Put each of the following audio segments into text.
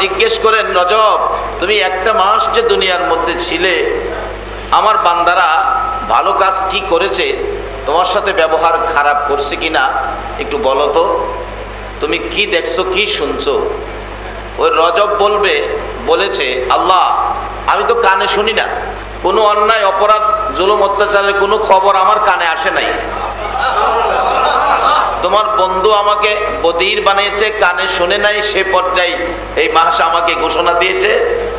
জিজ্ঞেস করেন, রজব তুমি একটা মাস যে দুনিয়ার মধ্যে ছিলে, আমার বান্দারা ভালো কাজ কি করেছে, তোমার সাথে ব্যবহার খারাপ করছে কিনা একটু বলো তো, তুমি কি দেখছো কি শুনছো? ওই রজব বলেছে, আল্লাহ আমি তো কানে শুনি না, কোনো অন্যায় অপরাধ জুলুম অত্যাচারের কোনো খবর আমার কানে আসে নাই। তোমার বন্ধু আমাকে বধির বানিয়েছে, কানে শুনে নাই, সে পর্যায়ে এই মাস আমাকে ঘোষণা দিয়েছে,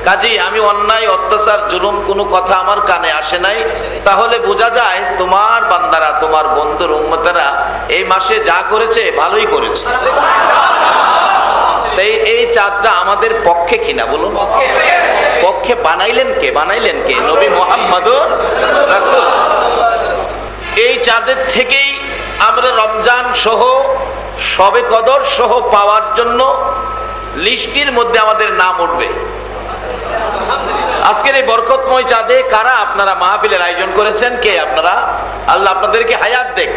কাজেই আমি অন্যায় অত্যাচার জুলুম কোনো কথা আমার কানে আসে নাই। তাহলে বোঝা যায় তোমার বান্দারা, তোমার বন্ধুর উম্মতেরা এই মাসে যা করেছে ভালোই করেছে। তাই এই চাঁদটা আমাদের পক্ষে কিনা বলুন? পক্ষে বানাইলেন কে? নবী মুহাম্মদুর রাসূল। এই চাঁদের থেকেই আমরা রমজান সহ শবে কদর সহ পাওয়ার জন্য লিস্টির মধ্যে আমাদের নাম উঠবে। আজকের এই বরকতময় চাঁদে কারা আপনারা মাহফিলের আয়োজন করেছেন? কে আপনারা? আল্লাহ আপনাদেরকে হায়াত দেখ।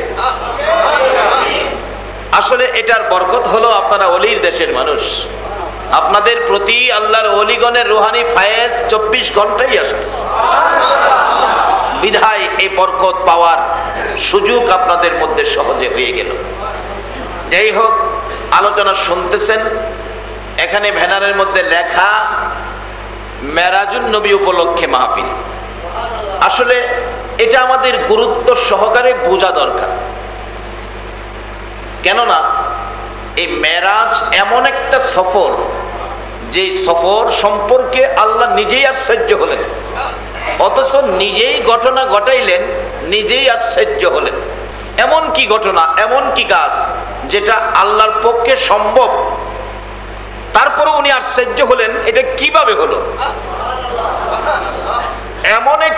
আসলে এটার বরকত হলো আপনারা অলির দেশের মানুষ, আপনাদের প্রতি আল্লাহর অলিগণের রুহানি ফায়েজ 24 ঘন্টাই আসতেছে, বিধায় এই বরকত পাওয়ার সুযোগ আপনাদের মধ্যে সহজে হয়ে গেল। যাই হোক, আলোচনা শুনতেছেন, এখানে ব্যানারের মধ্যে লেখা মেরাজুন নবী উপলক্ষে মাহফিল। আসলে এটা আমাদের গুরুত্ব সহকারে বোঝা দরকার। কেননা এই মেরাজ এমন একটা সফর, যে সফর সম্পর্কে আল্লাহ নিজেই আশ্চর্য হলেন, অথচ নিজেই ঘটনা ঘটাইলেন, নিজেই আশ্চর্য হলেন। এমন কি ঘটনা, এমন কি কাজ যেটা আল্লাহর পক্ষে সম্ভব, তারপরে উনি আশ্চর্য হলেন এটা কিভাবে হলো। এমন এক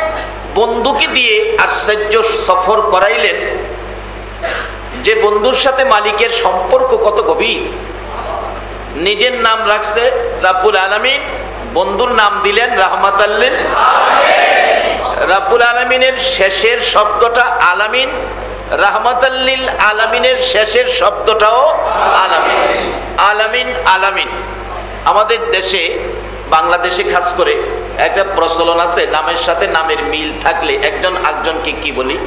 বন্ধুকে দিয়ে আশ্চর্য সফর করাইলেন, যে বন্ধুর সাথে মালিকের সম্পর্ক কত গভীর। নিজের নাম রাখছে রাব্বুল আলামিন, বন্ধুর নাম দিলেন রাহমাতাল লিল আলামিন। রাব্বুল আলামিনের শেষের শব্দটা আলামিন, রাহমাতাল লিল আলামিনের শেষের শব্দটাও আলামিন। আলামিন আলামিন। আমাদের দেশে, বাংলাদেশে খাস করে একটা প্রচলন আছে, নামের সাথে নামের মিল থাকলে একজন আরেকজনকে কি বলি?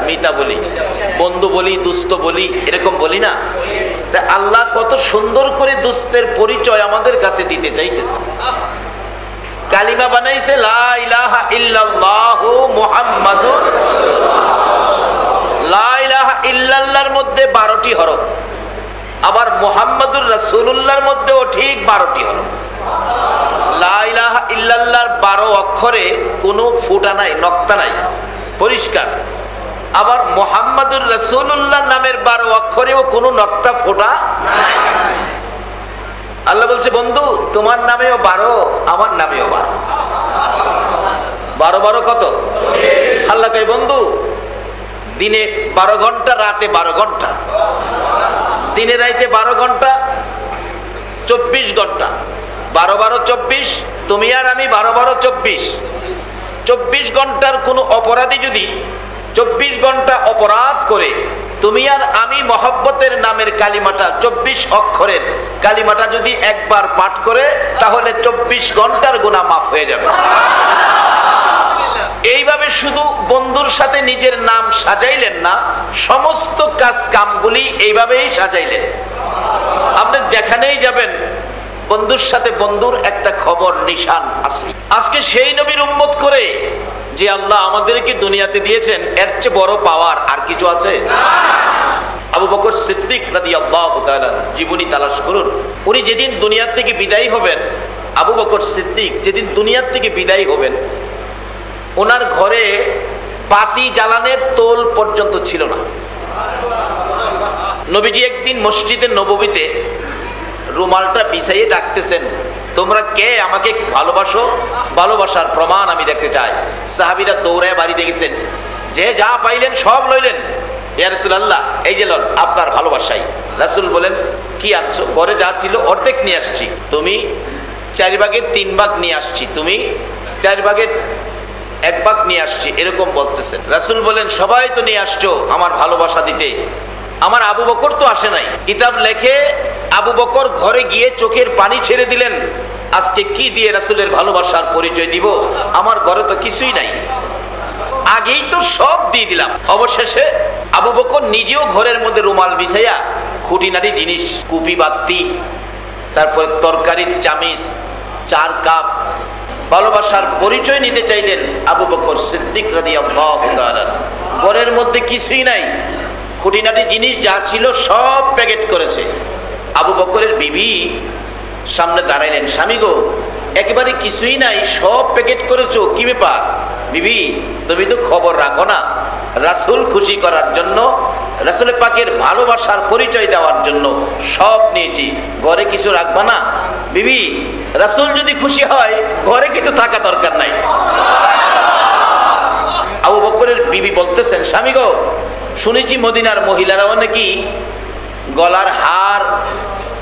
মিতা বলি, বন্ধু বলি, দুস্থ বলি, এরকম বলি না? তা আল্লাহ কত সুন্দর করে দুস্থের পরিচয় আমাদের কাছে দিতে চাইতেছে। কালিমা বানাইছে লা ইলাহা ইল্লাল্লাহু মুহাম্মাদুর রাসূলুল্লাহ। লা ইলাহা ইল্লাল্লাহর মধ্যে 12টি হরফ, আবার মুহাম্মাদুর রাসূলুল্লাহর মধ্যেও ঠিক 12টি হরফ। লা ইলাহা ইল্লাল্লাহর 12 অক্ষরে কোনো ফুটা নাই, নক্তা নাই, পরিষ্কার। আবার মুহাম্মাদুর রাসূলুল্লাহ নামের 12 অক্ষরেও কোনো নক্তা ফোটা নাই। আল্লাহ বলছে, বন্ধু তোমার নামেও 12, আমার নামেও 12। 12 কত? আল্লাহ কয়, বন্ধু দিনে 12 ঘন্টা, রাতে 12 ঘন্টা, দিনে রাইতে 12 ঘন্টা, 24 ঘন্টা। 12 24, তুমি আর আমি 12 24। 24 ঘন্টার কোনো অপরাধী যদি 24 ঘন্টা অপরাধ করে, তুমি আর আমি মহব্বতের নামের কালিমাটা, 24 অক্ষরের কালিমাটা যদি একবার পাঠ করে, তাহলে 24 ঘন্টার গুনাহ মাফ হয়ে যাবে। এইভাবে শুধু বন্ধুর সাথে নিজের নাম সাজাইলেন না, সমস্ত কাজ কামগুলি এইভাবেই সাজাইলেন। আপনি যেখানেই যাবেন, বন্ধুর সাথে বন্ধুর একটা খবর নিশান আছে। আজকে সেই নবীর উম্মত করে যে আল্লাহ আমাদেরকে দুনিয়াতে দিয়েছেন, এর চেয়ে বড় পাওয়ার আর কিছু আছে? আবু বকর সিদ্দিক রাদিয়াল্লাহু তাআলা জীবনী তালাশ করুন। উনি যেদিন দুনিয়ার থেকে বিদায় হবেন, আবু বকর সিদ্দিক যেদিন দুনিয়ার থেকে বিদায় হবেন, ওনার ঘরে বাতি জ্বালানোর তোল পর্যন্ত ছিল না। নবীজি একদিন মসজিদে নববীতে রুমালটা বিছাইয়ে ডাকতেছেন, তোমরা কে আমাকে ভালোবাসো? ভালোবাসার প্রমাণ আমি দেখতে চাই। সাহাবীরা দৌড়ায় বাড়িতে গেছেন, যে যা পাইলেন সব লইলেন। ইয়া রাসূলুল্লাহ, এই যে লন আপনার ভালোবাসাই। রাসূল বলেন, কি আনছো? ঘরে যা ছিল অর্ধেক নিয়ে আসছি, তুমি 4 ভাগের 3 ভাগ নিয়ে আসছি, তুমি 4 ভাগের 1 ভাগ নিয়ে আসছি, এরকম বলতেছেন। রাসূল বলেন, সবাই তো নিয়ে আসছো আমার ভালোবাসা দিতে, আমার আবু বকর তো আসে নাই। কিতাব লেখে আবু বকর ঘরে গিয়ে চোখের পানি ছেড়ে দিলেন, আজকে কি দিয়ে রাসূলের ভালোবাসার পরিচয় দিব? আমার ঘরে তো কিছুই নাই, আগেই তো সব দিয়ে দিলাম। অবশেষে আবু বকর নিজেও ঘরের মধ্যে রুমাল বিছাইয়া খুঁটিনাটি জিনিস, কুপি বাতি, তারপরে তরকারির চামিচ, 4 কাপ, ভালোবাসার পরিচয় নিতে চাইলেন আবু বকর সিদ্দিক রাদিয়াল্লাহু তাআলা। ঘরের মধ্যে কিছুই নাই, খুঁটিনাটি জিনিস যা ছিল সব প্যাকেট করেছে। আবু বকরের বিবি সামনে দাঁড়াইলেন, স্বামী গো, একেবারে কিছুই নাই, সব প্যাকেট করেছো, কি ব্যাপার? বিবি, তুমি তো খবর রাখো না, রাসূল খুশি করার জন্য, রাসূল পাকের ভালোবাসার পরিচয় দেওয়ার জন্য সব নিয়েছি, ঘরে কিছু রাখবা না? বিবি, রাসূল যদি খুশি হয় ঘরে কিছু থাকা দরকার নাই। আবু বকরের বিবি বলতেছেন, স্বামী গো, শুনেছি মদিনার মহিলারাও নাকি গলার হার,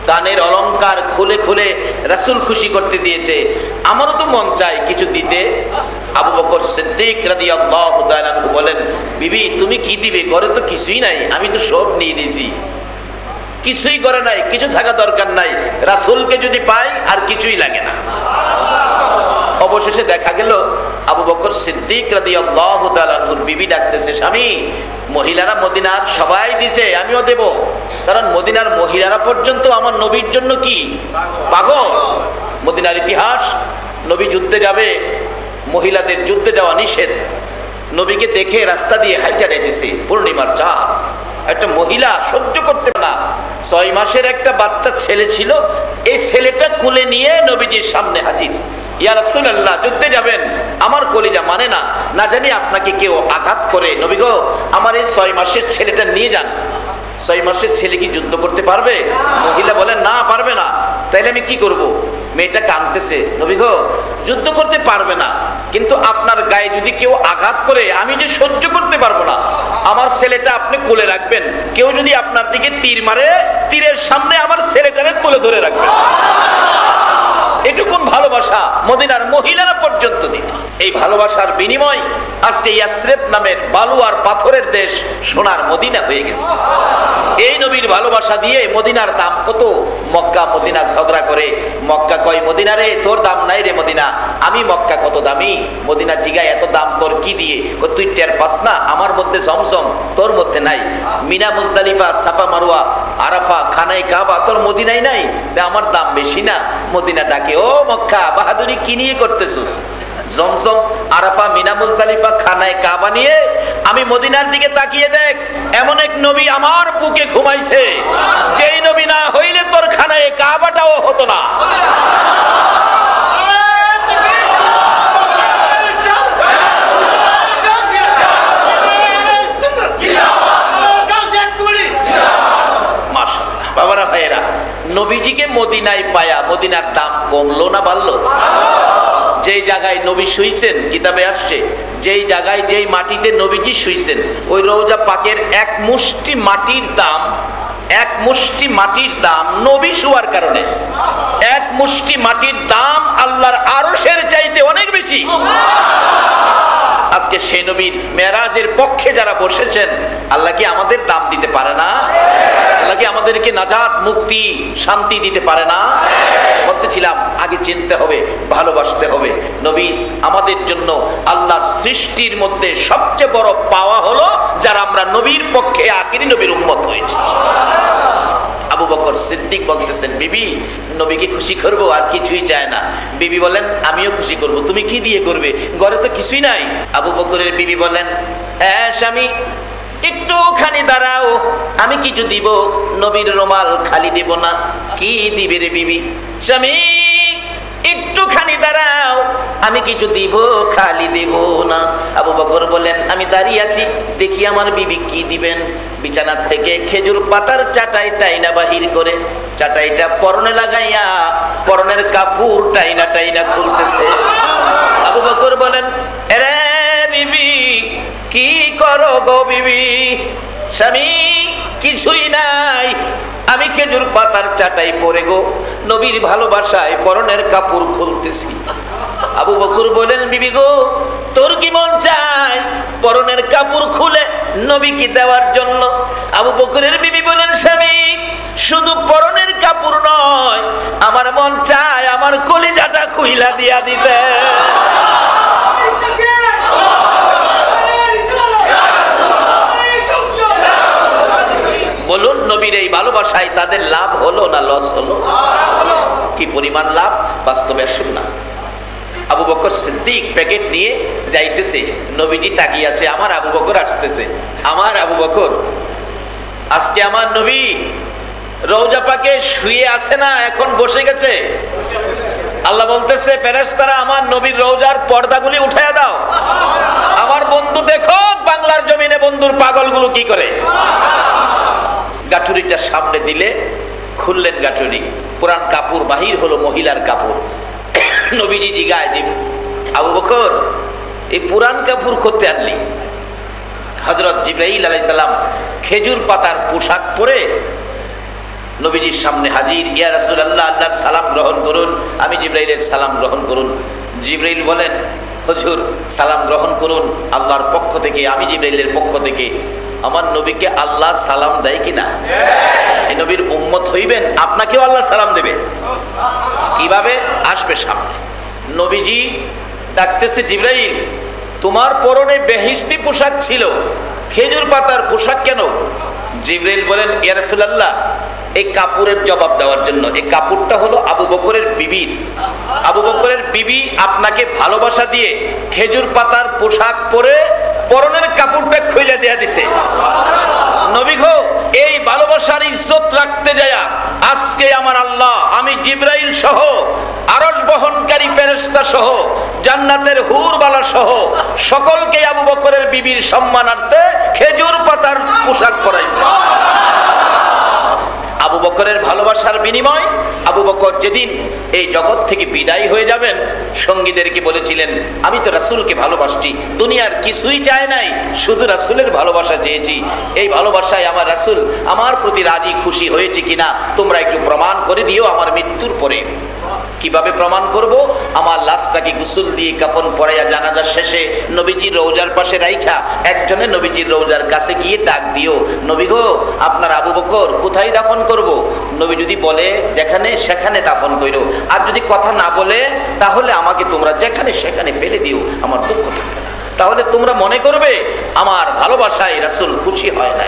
কানের অলংকার খুলে খুলে রাসূল খুশি করতে দিয়েছে, আমারও তো মন চায় কিছু দিতে। আবু বকর সিদ্দিক রাদিয়াল্লাহু তাআলা বলেন, বিবি তুমি কি দিবে? ঘরে তো কিছুই নাই, আমি তো সব নিয়ে নিয়েছি, কিছুই করে নাই, কিছু থাকা দরকার নাই, রাসূলকে যদি পাই আর কিছুই লাগে না। অবশেষে দেখা গেল আবু বকর সিদ্দিক রাদিয়াল্লাহু তাআলা আনহুর বিবি ডাকতেছে, স্বামী, মহিলারা মদিনার সবাই দিছে, আমিও দেব, কারণ মদিনার মহিলারা পর্যন্ত আমার নবীর জন্য কি পাগল। মদিনার ইতিহাস, নবী যুদ্ধে যাবে, মহিলাদের যুদ্ধে যাওয়া নিষেধ। নবীকে দেখে রাস্তা দিয়ে হাইটা যাইতেছে, পূর্ণিমার চাঁদ, একটা মহিলা সহ্য করতে না, 6 মাসের একটা বাচ্চা ছেলে ছিল, এই ছেলেটা কোলে নিয়ে নবীজির সামনে হাজির। ইয়া রাসূলুল্লাহ, যুদ্ধে যাবেন, আমার কলিজা মানে না, না জানি আপনাকে কেউ আঘাত করে, নবী গো আমার এই 6 মাসের ছেলেটা নিয়ে যান। 6 মাসের ছেলে কি যুদ্ধ করতে পারবে? মহিলা বলেন, না পারবে না। তাইলে আমি কি করব? মেয়েটা কাঁদতেছে, নবী গো যুদ্ধ করতে পারবে না, কিন্তু আপনার গায়ে যদি কেউ আঘাত করে আমি যে সহ্য করতে পারবো না, আমার ছেলেটা আপনি কোলে রাখবেন, কেউ যদি আপনার দিকে তীর মারে, তীরের সামনে আমার ছেলেটারে তুলে ধরে রাখবেন। এটুকুন ভালোবাসা মদিনার মহিলারা পর্যন্ত দিত। এই ভালোবাসার বিনিময় আজকে ইয়াসরিব নামের বালু আর পাথরের দেশ সোনার মদিনা হয়ে গেছে। এই নবীর ভালোবাসা দিয়ে মদিনার দাম কত। মক্কা মদিনা ঝগড়া করে, মক্কা কয় মদিনা রে তোর দাম নাই রে মদিনা, আমি মক্কা কত দামি। মদিনা জিগায় এত দাম তোর কি দিয়ে? তুই টের পাস না আমার মধ্যে জমজম, তোর মধ্যে নাই। মিনা মুজদালিফা, সাফা মারওয়া, আরাফা, খানায় কাবা তোর মদিনায় নাই, আমার দাম বেশি না। মদিনা ডাকে, ও মক্কা বাহাদুরি কি নিয়ে করতেছিস? জমজম, আরাফা, মিনা মুজদালিফা, খানায় কাবা নিয়ে আমি মদিনার দিকে তাকিয়ে দেখ, এমন এক নবী আমার বুকে ঘুমাইছে, যেই নবী না হইলে তোর খানায় কাবাটাও হতো না। মাশাআল্লাহ বাবারা ভাইয়েরা, নবীজিকে মদিনায় পায়া মদিনার দাম কমলো না বাড়লো? যেই জায়গায় নবী শুইছেন, কিতাবে আসছে, যেই জায়গায় যেই মাটিতে নবীজি শুইছেন, ওই রওজা পাকের এক মুষ্টি মাটির দাম, এক মুষ্টি মাটির দাম নবী শুয়ার কারণে, এক মুষ্টি মাটির দাম আল্লাহর আরশের চাইতে অনেক বেশি। আজকে সেই নবীর মেরাজের পক্ষে যারা বসেছেন, আল্লাহ কি আমাদের দাম দিতে পারে না? আল্লাহ কি আমাদেরকে নাজাত, মুক্তি, শান্তি দিতে পারে না? বলতেছিলাম, আগে চিনতে হবে, ভালোবাসতে হবে। নবী আমাদের জন্য আল্লাহর সৃষ্টির মধ্যে সবচেয়ে বড় পাওয়া হলো যারা আমরা নবীর পক্ষে আখিরি নবীর উম্মত হয়েছি। আবু বকর সিদ্দিক বলতেছেন, বিবি নবীকে খুশি করব, আর কিছুই চায় না। বিবি বলেন, আমিও খুশি করব। তুমি কি দিয়ে করবে? ঘরে তো কিছুই নাই। আবু বকরের বিবি বলেন, হ্যাঁ স্বামী একটুখানি দাঁড়াও, আমি কিছু দিব। নবীর রুমাল খালি দেব না। কি দিবে রে বিবি? স্বামী একটুখানি দাঁড়াও, আমি কিছু দিব, খালি দেব না। আবু বকর বলেন, আমি দাঁড়িয়ে আছি, দেখি আমার বিবি কি দিবেন। বিছানা থেকে খেজুর পাতার চাটাই টাইনা বাহির করে, চাটাইটা পরনে লাগাইয়া পরনের কাপড় টাইনা টাইনা খুলতেছে। আবু বকর বলেন, এরে বিবি কি করো গো বিবি? স্বামী কিছুই নাই, আমি খেজুর পাতার চাটাই পরে গো নবীর ভালোবাসায় পরনের কাপড় খুলতেছি। আবু বকর বলেন, বিবি গো তোর কি মন চায় পরনের কাপড় খুলে নবীকে দেওয়ার জন্য? আবু বকরের বিবি বলেন, স্বামী শুধু পরনের কাপড় নয়, আমার মন চায় আমার কলিজাটা খুইলা দিয়া দিতে। বলুন, নবীর এই ভালোবাসায় তাদের লাভ হলো না লস হলো? কি পরিমাণ লাভ বাস্তবে আসুন না। আবু বকর সিদ্দিক প্যাকেট নিয়ে যাইতেছে, নবীজি তাকিয়ে আছে, আমার আবু বকর আসতেছে, আমার আবু বকর। আজকে আমার নবী রওজা পাকে শুয়ে আছে না, এখন বসে গেছে। আল্লাহ বলতেছে, ফেরেশতারা আমার নবীর রওজার পর্দাগুলি উঠাইয়া দাও। আমার বন্ধু দেখো বাংলার জমিনে বন্ধুর পাগলগুলো কি করে। গাঠুরিটা সামনে দিলে, খুললেন গাঠুরি, পুরান কাপড় বাহির হলো মহিলার কাপড়। নবীজি জিগায়, যে আবু বকর এই পুরান কাপড় করতে আনলি? হযরত জিবরাইল আলাইহিস সালাম খেজুর পাতার পোশাক পরে নবীজির সামনে হাজির। ইয়া রাসূলুল্লাহ, আল্লাহর সালাম গ্রহণ করুন। আমি জিবরাইলের সালাম গ্রহণ করুন। জিবরাইল বলেন, হুজুর সালাম গ্রহণ করুন আল্লাহর পক্ষ থেকে, আমি জিবরাইলের পক্ষ থেকে। আমার নবীকে আল্লাহ সালাম দেয় কিনা? এই নবীর উম্মত হইবেন, আপনাকেও আল্লাহ সালাম দেবে। কিভাবে? আসবে সামনে। নবীজি ডাকতেছে, জিবরাইল তোমার পরনে বেহেশতি পোশাক ছিল, খেজুর পাতার পোশাক কেন? জিবরাইল বলেন, ইয়া রাসূলুল্লাহ এই কাপড়ের জবাব দেওয়ার জন্য। এই কাপড়টা হলো আবু বকরের বিবির। আবু বকরের বিবি আপনাকে ভালোবাসা দিয়ে খেজুর পাতার পোশাক পরে পরনের কাপড়টা খুলে দেয়া দিছে। নবী গো, এই ভালোবাসার ইজ্জত রাখতে যায় আজকে আমার আল্লাহ, আমি জিবরাইল সহ, আরশ বহনকারী ফেরেশতা সহ, জান্নাতের হুরবালা সহ সকলকে আবু বকরের বিবির সম্মানার্থে খেজুর পাতার পোশাক পরাইছে। আবু বকরের ভালোবাসার বিনিময় আবু বকর যেদিন এই জগৎ থেকে বিদায় হয়ে যাবেন, সঙ্গীদেরকে বলেছিলেন, আমি তো রাসূলকে ভালোবাসছি, দুনিয়ার কিছুই চাই নাই, শুধু রাসূলের ভালোবাসা চেয়েছি। এই ভালোবাসায় আমার রাসূল আমার প্রতি রাজি খুশি হয়েছে কিনা তোমরা একটু প্রমাণ করে দিও আমার মৃত্যুর পরে। কিভাবে প্রমাণ করব? আমার লাশটাকে গোসল দিয়ে কাফন পরাইয়া জানাজা শেষে নবীজির রওজার পাশে রাইখা একজনে নবীজির রওজার কাছে গিয়ে ডাক দিও, নবী গো আপনার আবু বকর কোথায় দাফন করব? নবী যদি বলে যেখানে সেখানে দাফন কইরো, আর যদি কথা না বলে তাহলে আমাকে তোমরা যেখানে সেখানে ফেলে দিও, আমার দুঃখ থাকবে না। তাহলে তোমরা মনে করবে আমার ভালোবাসায় রাসূল খুশি হয় না।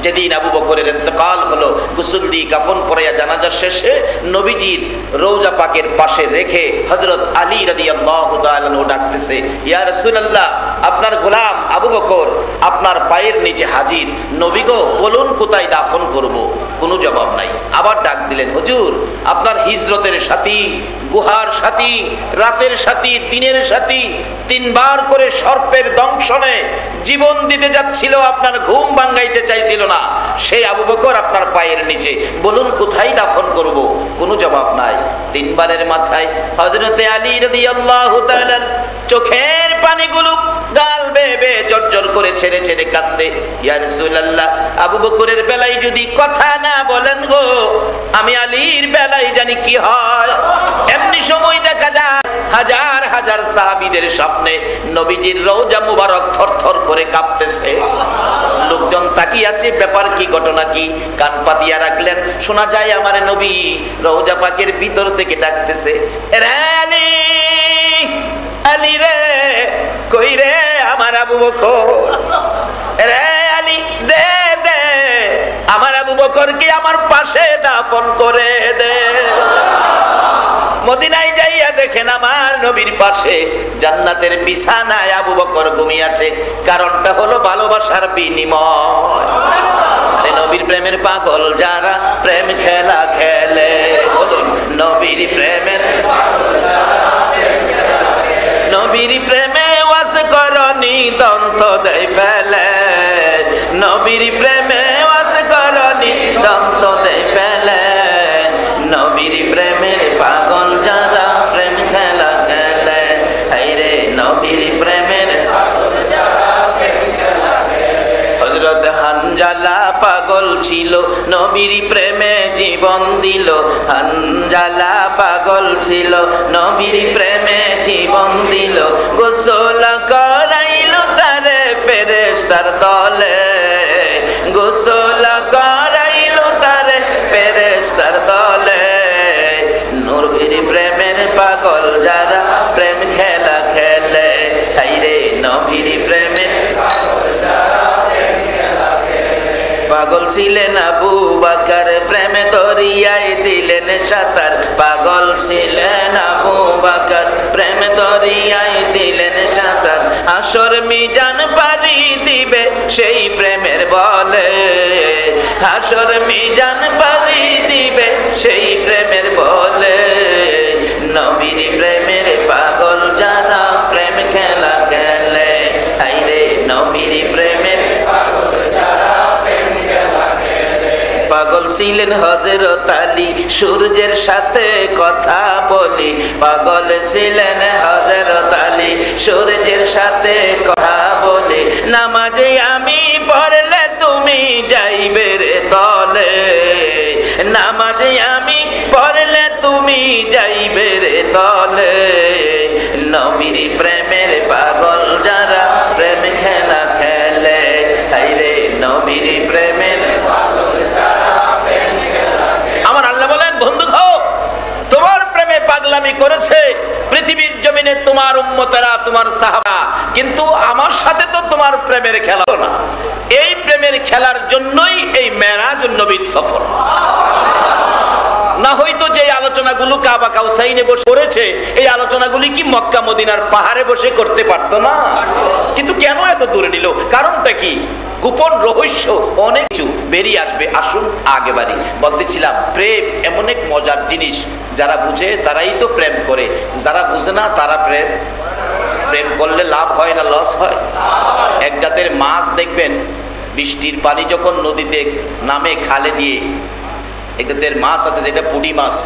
যেদিন আবু বকরের ইন্তেকাল হলো, গোসল দিয়ে কাফন পরাইয়া জানাজা শেষে নবীজির রওজা পাকের পাশে রেখে হযরত আলী রাদিয়াল্লাহু তাআলা আনহু ডাকতেছে, ইয়া রাসূলুল্লাহ আপনার গোলাম আবু বকর আপনার পায়ের নিচে হাজির, নবী গো বলুন কোথায় দাফন করব? কোনো জবাব নাই। আবার ডাক দিলেন, হুজুর আপনার হিজরতের সাথী, গুহার সাথী, রাতের সাথী, দিনের সাথী, তিনবার করে সর্পের দংশনে জীবন দিতে যাচ্ছিল, আপনার ঘুম ভাঙাইতে চাইছিল না, সেই আবু বকর আপনার পায়ের নিচে, বলুন কোথায় দাফন করব? কোনো জবাব নাই। তিনবারের মাথায় হযরতে আলী রাদিয়াল্লাহু তাআলা চোখের পানিগুলো গাল বেয়ে বেয়ে জর্জর করে ছেড়ে ছেড়ে কাঁদে, ইয়া রাসূলুল্লাহ আবু বকরের বেলায় যদি কথা না বলেন গো, আমি আলীর বেলায় জানি কি হয়। এমনি সময় দেখা যায় হাজার হাজার সাহাবীদের সামনে নবীজির রওজা মুবারক থরথর করে কাঁপতেছে। লোকজন তাকিয়ে আছে, ব্যাপার কি, ঘটনা কি? কান পাতিয়া রাখলেন, শোনা যায় আমার নবী রওজা পাকের ভিতর থেকে ডাকতেছে, রে আলী, আলী রে, কই রে আমার আবু বকর, রে আলী দে দে আমার আবু বকরকে আমার পাশে দাফন করে দে। মদিনায় যাইয়া দেখেন আমার নবীর পাশে জান্নাতের বিছানায় আবু বকর ঘুমিয়ে আছে। কারণটা হলো ভালোবাসার বিনিময়। নবীর প্রেমের পাগল যারা প্রেম খেলা খেলে, বলুন নবীর প্রেমের, নবীর প্রেমে ওয়াজ করনি দন্ত দেয় ফেলে, নবীর প্রেমে ওয়াজ করনি দন্ত দেয় ফেলে, নবীর প্রেমের পাগল যারা প্রেম খেলা খেলে, হায়রে নবীর প্রেমের পাগল যারা প্রেম খেলা খেলে। হযরত হানজালা পাগল ছিল, নবীর প্রেমে জীবন দিল, হানজালা পাগল ছিল, নবীর প্রেমে জীবন দিল, গোসল করাইল তারে ফেরেশতার দলে, গোসল করাইল তারে ফেরেশতার দলে। নবীর প্রেমের পাগল যারা প্রেম খেলা খেলে, হাইরে নবীর প্রেমের পাগল ছিলেন আবু বকর, প্রেমে দরিয়ায় দিলেন সাঁতার। পাগল ছিলেন আবু বকর, প্রেমে দরিয়ায় দিলেন সাঁতার। হাসর মিজান পারি দিবে সেই প্রেমের বলে, হাসর মিজান পারি দিবে সেই প্রেমের বলে। নবীর প্রেমের পাগল যারা প্রেম খেলা খেলে, হাইরে নবীর প্রেমের পাগল ছিলেন হযরত আলী, সূর্যের সাথে কথা বলি। পাগল ছিলেন হযরত আলী, সূর্যের সাথে কথা বলি। নামাজে আমি পড়লে তুমি যাইবে রে তলে, নামাজে আমি পড়লে তুমি যাইবে রে তলে। নবীর প্রেমের পাগল যারা প্রেম খেলা খেলে, হাইরে নবীর প্রেমের। আমার আল্লাহ বলেন, বন্ধু হও, তোমার প্রেমে পাগলামি করেছে পৃথিবীর জমিনে তোমার উম্মতেরা, তোমার সাহাবা, কিন্তু আমার সাথে তো তোমার প্রেমের খেলা না। এই প্রেমের খেলার জন্যই এই মেরাজুন নবীর সফর। না হয়তো যে আলোচনাগুলো কাবা কাউসাইনে বসে করেছে, এই আলোচনাগুলি কি মক্কা মদিনার পাহাড়ে বসে করতে পারতো না? কিন্তু কেন এত দূরে নিল? কারণটা কি? গোপন রহস্য অনেক কিছু বেরিয়ে আসবে। আসুন আগে বাড়ি। বলতেছিলাম, প্রেম এমন এক মজার জিনিস, যারা বুঝে তারাই তো প্রেম করে, যারা বুঝে না তারা প্রেম করলে লাভ হয় না লস হয়? এক জাতের মাছ দেখবেন, বৃষ্টির পানি যখন নদীতে নামে খালে দিয়ে, এক জাতের মাছ আছে যেটা পুঁটি মাছ।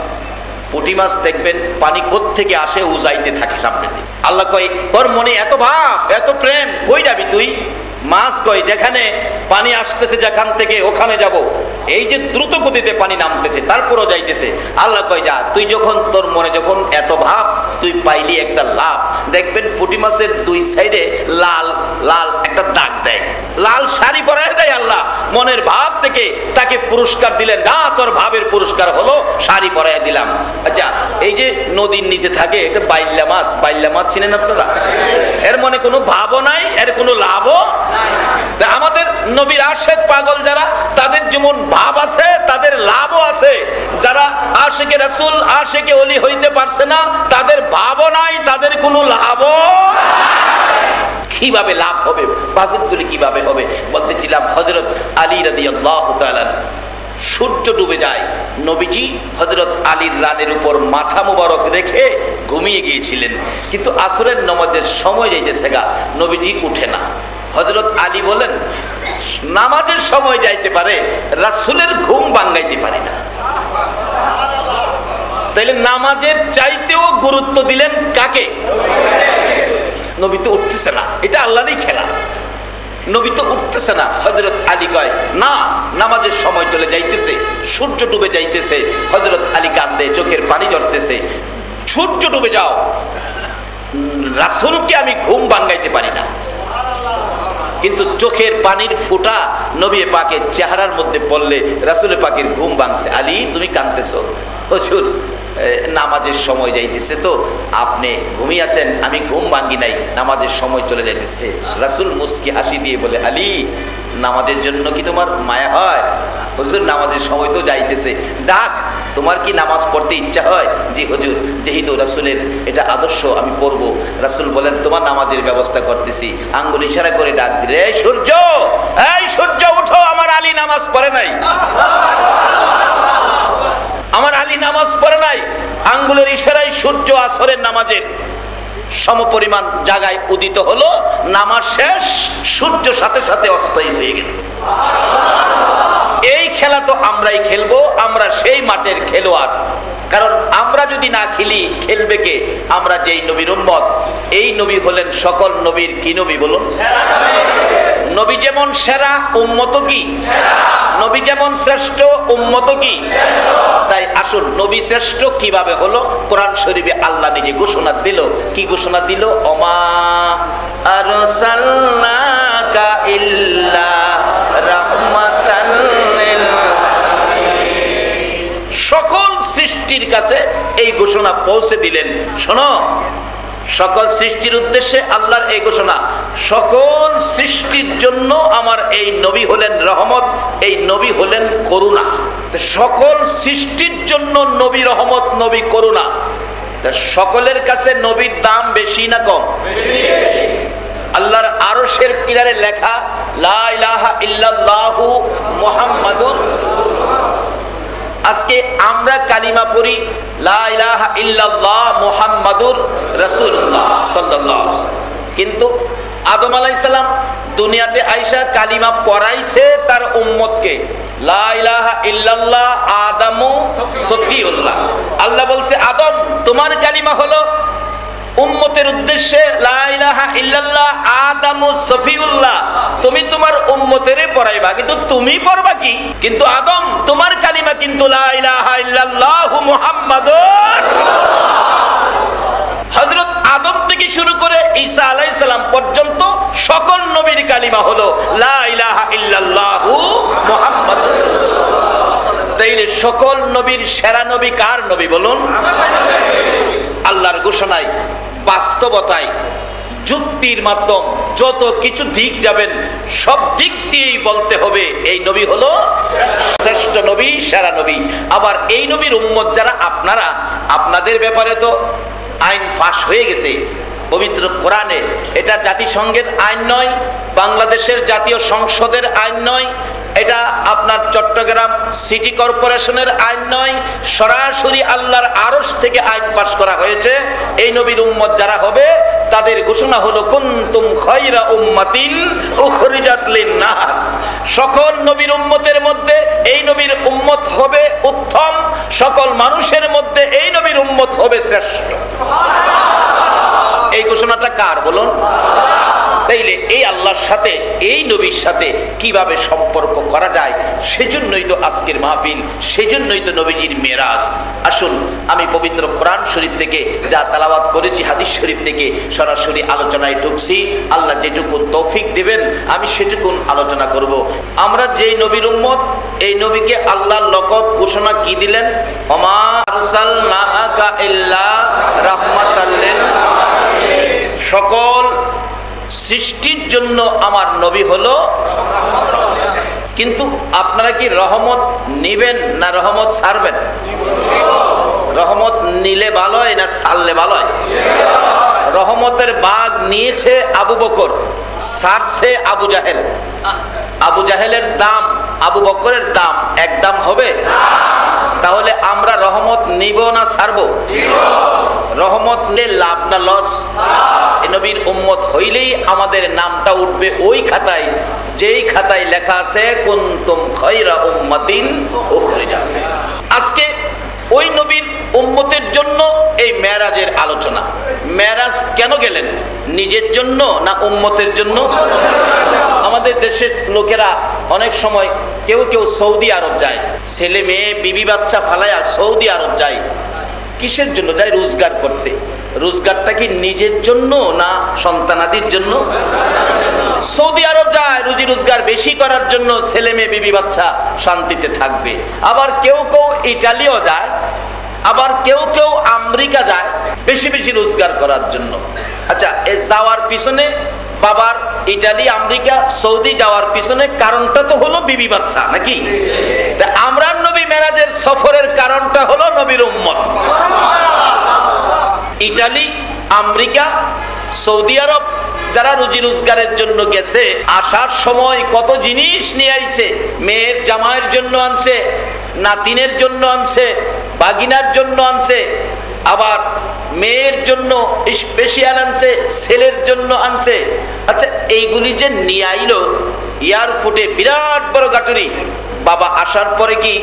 পুঁটি মাছ দেখবেন পানি কোত্থেকে আসে, উজাইতে থাকে সামনে দিয়ে। আল্লাহ কয়, তোর মনে এত ভাব, এত প্রেম, কই যাবি তুই? মাছ কয়, যেখানে পানি আসতেছে যেখান থেকে ওখানে যাব। এই যে দ্রুত গতিতে পানি নামতেছে তারপরও যাইতেছে। আল্লাহ কয়, যা, তুই যখন তোর মনে যখন এত ভাব, তুই পাইলি একটা লাভ। দেখবেন পুঁটি মাছের দুই সাইডে লাল লাল একটা দাগ দেয়, লাল শাড়ি পরায় দেয় আল্লাহ। মনের ভাব থেকে তাকে পুরস্কার দিলেন, যা তোর ভাবের পুরস্কার হলো, শাড়ি পরায় দিলাম। আচ্ছা, এই যে নদীর নিচে থাকে এটা বাইল্লা মাছ, বাইল্লা মাছ চিনেন আপনারা? এর মনে কোনো ভাবও নাই, এর কোনো লাভও। আমাদের নবীর আশেক পাগল যারা, তাদের যেমন ভাব আছে তাদের লাভও আছে। যারা আশেকে রাসূল, আশেকে ওলি হইতে পারছে না, তাদের ভাবও নাই, তাদের কোনো লাভও। কিভাবে লাভ হবে, বাজেটগুলি কিভাবে হবে? বলতেছিলাম, হযরত আলী রাদিয়াল্লাহু তাআলা, সূর্য ডুবে যায়, নবীজি হযরত আলীর রানের উপর মাথা মোবারক রেখে ঘুমিয়ে গিয়েছিলেন। কিন্তু আসরের নামাজের সময় যাইতেছে গা, নবীজি উঠে না। হযরত আলী বলেন, নামাজের সময় যাইতে পারে, রাসূলের ঘুম ভাঙাইতে পারে না। তাইলে নামাজের চাইতেও গুরুত্ব দিলেন কাকে? নবী তো উঠতেছে না, এটা আল্লাহরই খেলা। নবী তো উঠতেছে না। হযরত আলী কয়, না, নামাজের সময় চলে যাইতেছে, সূর্য ডুবে যাইতেছে। হযরত আলী কান্দে, চোখের পানি ঝরতেছে। সূর্য ডুবে যাও, রাসূলকে আমি ঘুম ভাঙাইতে পারি না। কিন্তু চোখের পানির ফোঁটা নবী পাকের চেহারার মধ্যে পড়লে রাসূল পাকের ঘুম ভাঙছে। আলী, তুমি কাঁদতেছো? হুজুর, নামাজের সময় যাইতেছে তো আপনি ঘুমিয়ে আছেন, আমি ঘুম ভাঙ্গি নাই, নামাজের সময় চলে যাইতেছে। রাসূল মুস্কি হাসি দিয়ে বলে, আলী, নামাজের জন্য কি তোমার মায়া হয়? হুজুর, নামাজের সময় তো যাইতেছে, ডাক, তোমার কি নামাজ পড়তে ইচ্ছা হয়? জি হুজুর, যেহেতু রাসূলের এটা আদর্শ আমি পড়বো। রাসূল বলেন, তোমার নামাজের ব্যবস্থা করতেছি। আঙ্গুল ইশারা করে ডাক দিলে, এই সূর্য, এই সূর্য উঠো, আমার আলী নামাজ পড়ে নাই, আমার আলী নামাজ পড়ে নাই। আঙ্গুলের ইশারায় সূর্য আসরের নামাজের সমপরিমাণ জায়গায় উদিত হলো। নামাজ শেষ, সূর্য সাথে সাথে অস্তই হয়ে গেল। এই খেলা তো আমরাই খেলবো, আমরা সেই মাঠের খেলোয়াড়। কারণ আমরা যদি না খেলি, খেলবে কে? আমরা যেই নবীর উম্মত, এই নবী হলেন সকল নবীর কি নবী বলুন? নবী যেমন সেরা, উম্মত কি? নবী যেমন শ্রেষ্ঠ, উম্মত কি? তাই আসুন, নবী শ্রেষ্ঠ কিভাবে হলো? কোরআন শরীফে আল্লাহ নিজে ঘোষণা দিল। কি ঘোষণা দিল? ওমা আরসালনাকা ইল্লা রাহমাতাল লিল আলামিন। সৃষ্টির কাছে এই ঘোষণা পৌঁছে দিলেন, শোনো সকল সৃষ্টির উদ্দেশ্যে আল্লাহর এই ঘোষণা, সকল সৃষ্টির জন্য আমার এই নবী হলেন রহমত, এই নবী হলেন করুণা। সকল সৃষ্টির জন্য নবী রহমত, নবী করুণা। সকলের কাছে নবীর দাম বেশি না কম? আল্লাহর আরশের কিনারে লেখা লা ইলাহা ইল্লাল্লাহু মুহাম্মাদুর। আজকে আমরা কালিমা পড়ি লা ইলাহা ইল্লাল্লাহ মুহাম্মাদুর রাসূলুল্লাহ সাল্লাল্লাহু আলাইহি ওয়াসাল্লাম, কিন্তু আদম আলাইহিস সালাম দুনিয়াতে আইসা কালিমা পড়াইছে তার উম্মতকে লা ইলাহা ইল্লাল্লাহ আদামু সফিউল্লাহ। আল্লাহ বলছে আদম তোমার কালিমা হলো উম্মতের উদ্দেশ্যে লা ইলাহা ইল্লাল্লাহ আদামু সফিউল্লাহ, তুমি তোমার উম্মতেরে পড়াইবা, কিন্তু তুমি পড়বা কি? কিন্তু আদম তোমার কালিমা কিন্তু লা ইলাহা ইল্লাল্লাহু মুহাম্মাদুর। হযরত আদম থেকে শুরু করে ঈসা আলাইহিস সালাম পর্যন্ত সকল নবীর কালিমা হলো লা ইলাহা ইল্লাল্লাহু মুহাম্মাদুর। তাইলে সকল নবীর সেরা নবী কার নবী বলুন? আল্লাহর ঘোষণায়, বাস্তবতায়, যুক্তির মাধ্যম যত কিছু দিক যাবেন সব দিক দিয়েই বলতে হবে এই নবী হলো শ্রেষ্ঠ নবী, সেরা নবী। আবার এই নবীর উম্মত যারা আপনারা, আপনাদের ব্যাপারে তো আইন পাশ হয়ে গেছে পবিত্র কোরআনে। এটা জাতিসংঘের আইন নয়, বাংলাদেশের জাতীয় সংসদের আইন নয়, এটা আপনার চট্টগ্রাম সিটি কর্পোরেশনের আইন নয়, সরাসরি আল্লাহর আরশ থেকে আইন পাশ করা হয়েছে। এই নবীর উম্মত যারা হবে তাদের ঘোষণা হলো কুনতুম খায়রা উম্মাতিন উখরিজাত লিন-নাস। সকল নবীর উম্মতের মধ্যে এই নবীর উম্মত হবে উত্তম, সকল মানুষের মধ্যে এই নবীর উম্মত হবে শ্রেষ্ঠ। এই ঘোষণাটা কার বলুন? তাইলে এই আল্লাহর সাথে, এই নবীর সাথে কিভাবে সম্পর্ক করা যায়, সেজন্যই তো আজকের মাহফিল, সেজন্যই তো নবীজির মেরাজ। আসুন আমি পবিত্র কোরআন শরীফ থেকে যা তেলাওয়াত করেছি, হাদিস শরীফ থেকে সরাসরি আলোচনায় ঢুকছি। আল্লাহ যেটুকুন তৌফিক দিবেন আমি সেটুকুন আলোচনা করব। আমরা যেই নবীর উম্মত, এই নবীকে আল্লাহ লকব ঘোষণা কি দিলেন? ওমা আরসালনাকা ইল্লা রাহমাতাল লিল আলামিন। সকল সৃষ্টির জন্য আমার নবী হলো। কিন্তু আপনারা কি রহমত নিবেন না রহমত ছাড়বেন? রহমত নিলে ভালো হয় না ছাড়লে ভালো হয়? রহমতের বাগ নিয়েছে আবু বকর, ছাড়ছে আবু জাহেল। আবু জাহেলের দাম আবু বকরের দাম এক দাম হবে? তাহলে আমরা রহমত নিব না ছাড়বো? রহমত নিলে লাভ না লস? নবীর উম্মত হইলেই আমাদের নামটা উঠবে ওই খাতায় যেই খাতায় লেখা আছে কুনতুম খায়রা উম্মাতিন উখরিজাত। আজকে ওই নবীর উম্মতের জন্য এই মেরাজের আলোচনা। মেরাজ কেন গেলেন? নিজের জন্য না উম্মতের জন্য? আমাদের দেশের লোকেরা অনেক সময় কেউ কেউ সৌদি আরব যায়, ছেলে মেয়ে বিবি বাচ্চা ফালায়া সৌদি আরব যায়। কিসের জন্য যায়? রোজগার করতে। রোজগারটা কি নিজের জন্য না সন্তানাদির জন্য? সৌদি আরব যায় রুজি রোজগার বেশি করার জন্য, ছেলে মেয়ে বিবি বাচ্চা শান্তিতে থাকবে। আবার কেউ কেউ ইটালিও যায়, আবার কেউ কেউ আমেরিকা যায় বেশি বেশি রোজগার করার জন্য। আচ্ছা, এই যাওয়ার পিছনে বাবার ইটালি আমেরিকা সৌদি যাওয়ার পিছনে কারণটা তো হলো বিবি বাচ্চা নাকি? আমরা নবী মেরাজের সফরের কারণটা হলো নবীর উম্মত। ইটালি আমেরিকা সৌদি আরব যারা রুজি রোজগারের জন্য গেছে, আসার সময় কত জিনিস নিয়ে আইছে। মেয়ের জামাইয়ের জন্য আনছে, নাতিনের জন্য আনছে, বাগিনার জন্য আনছে, আবার মেয়ের জন্য স্পেশাল আনছে, ছেলের জন্য আনছে। আচ্ছা, এইগুলি যে নিয়ে আইলো এয়ারপোর্টে বিরাট বড় গাটুরি। বাবা আসার পরে কি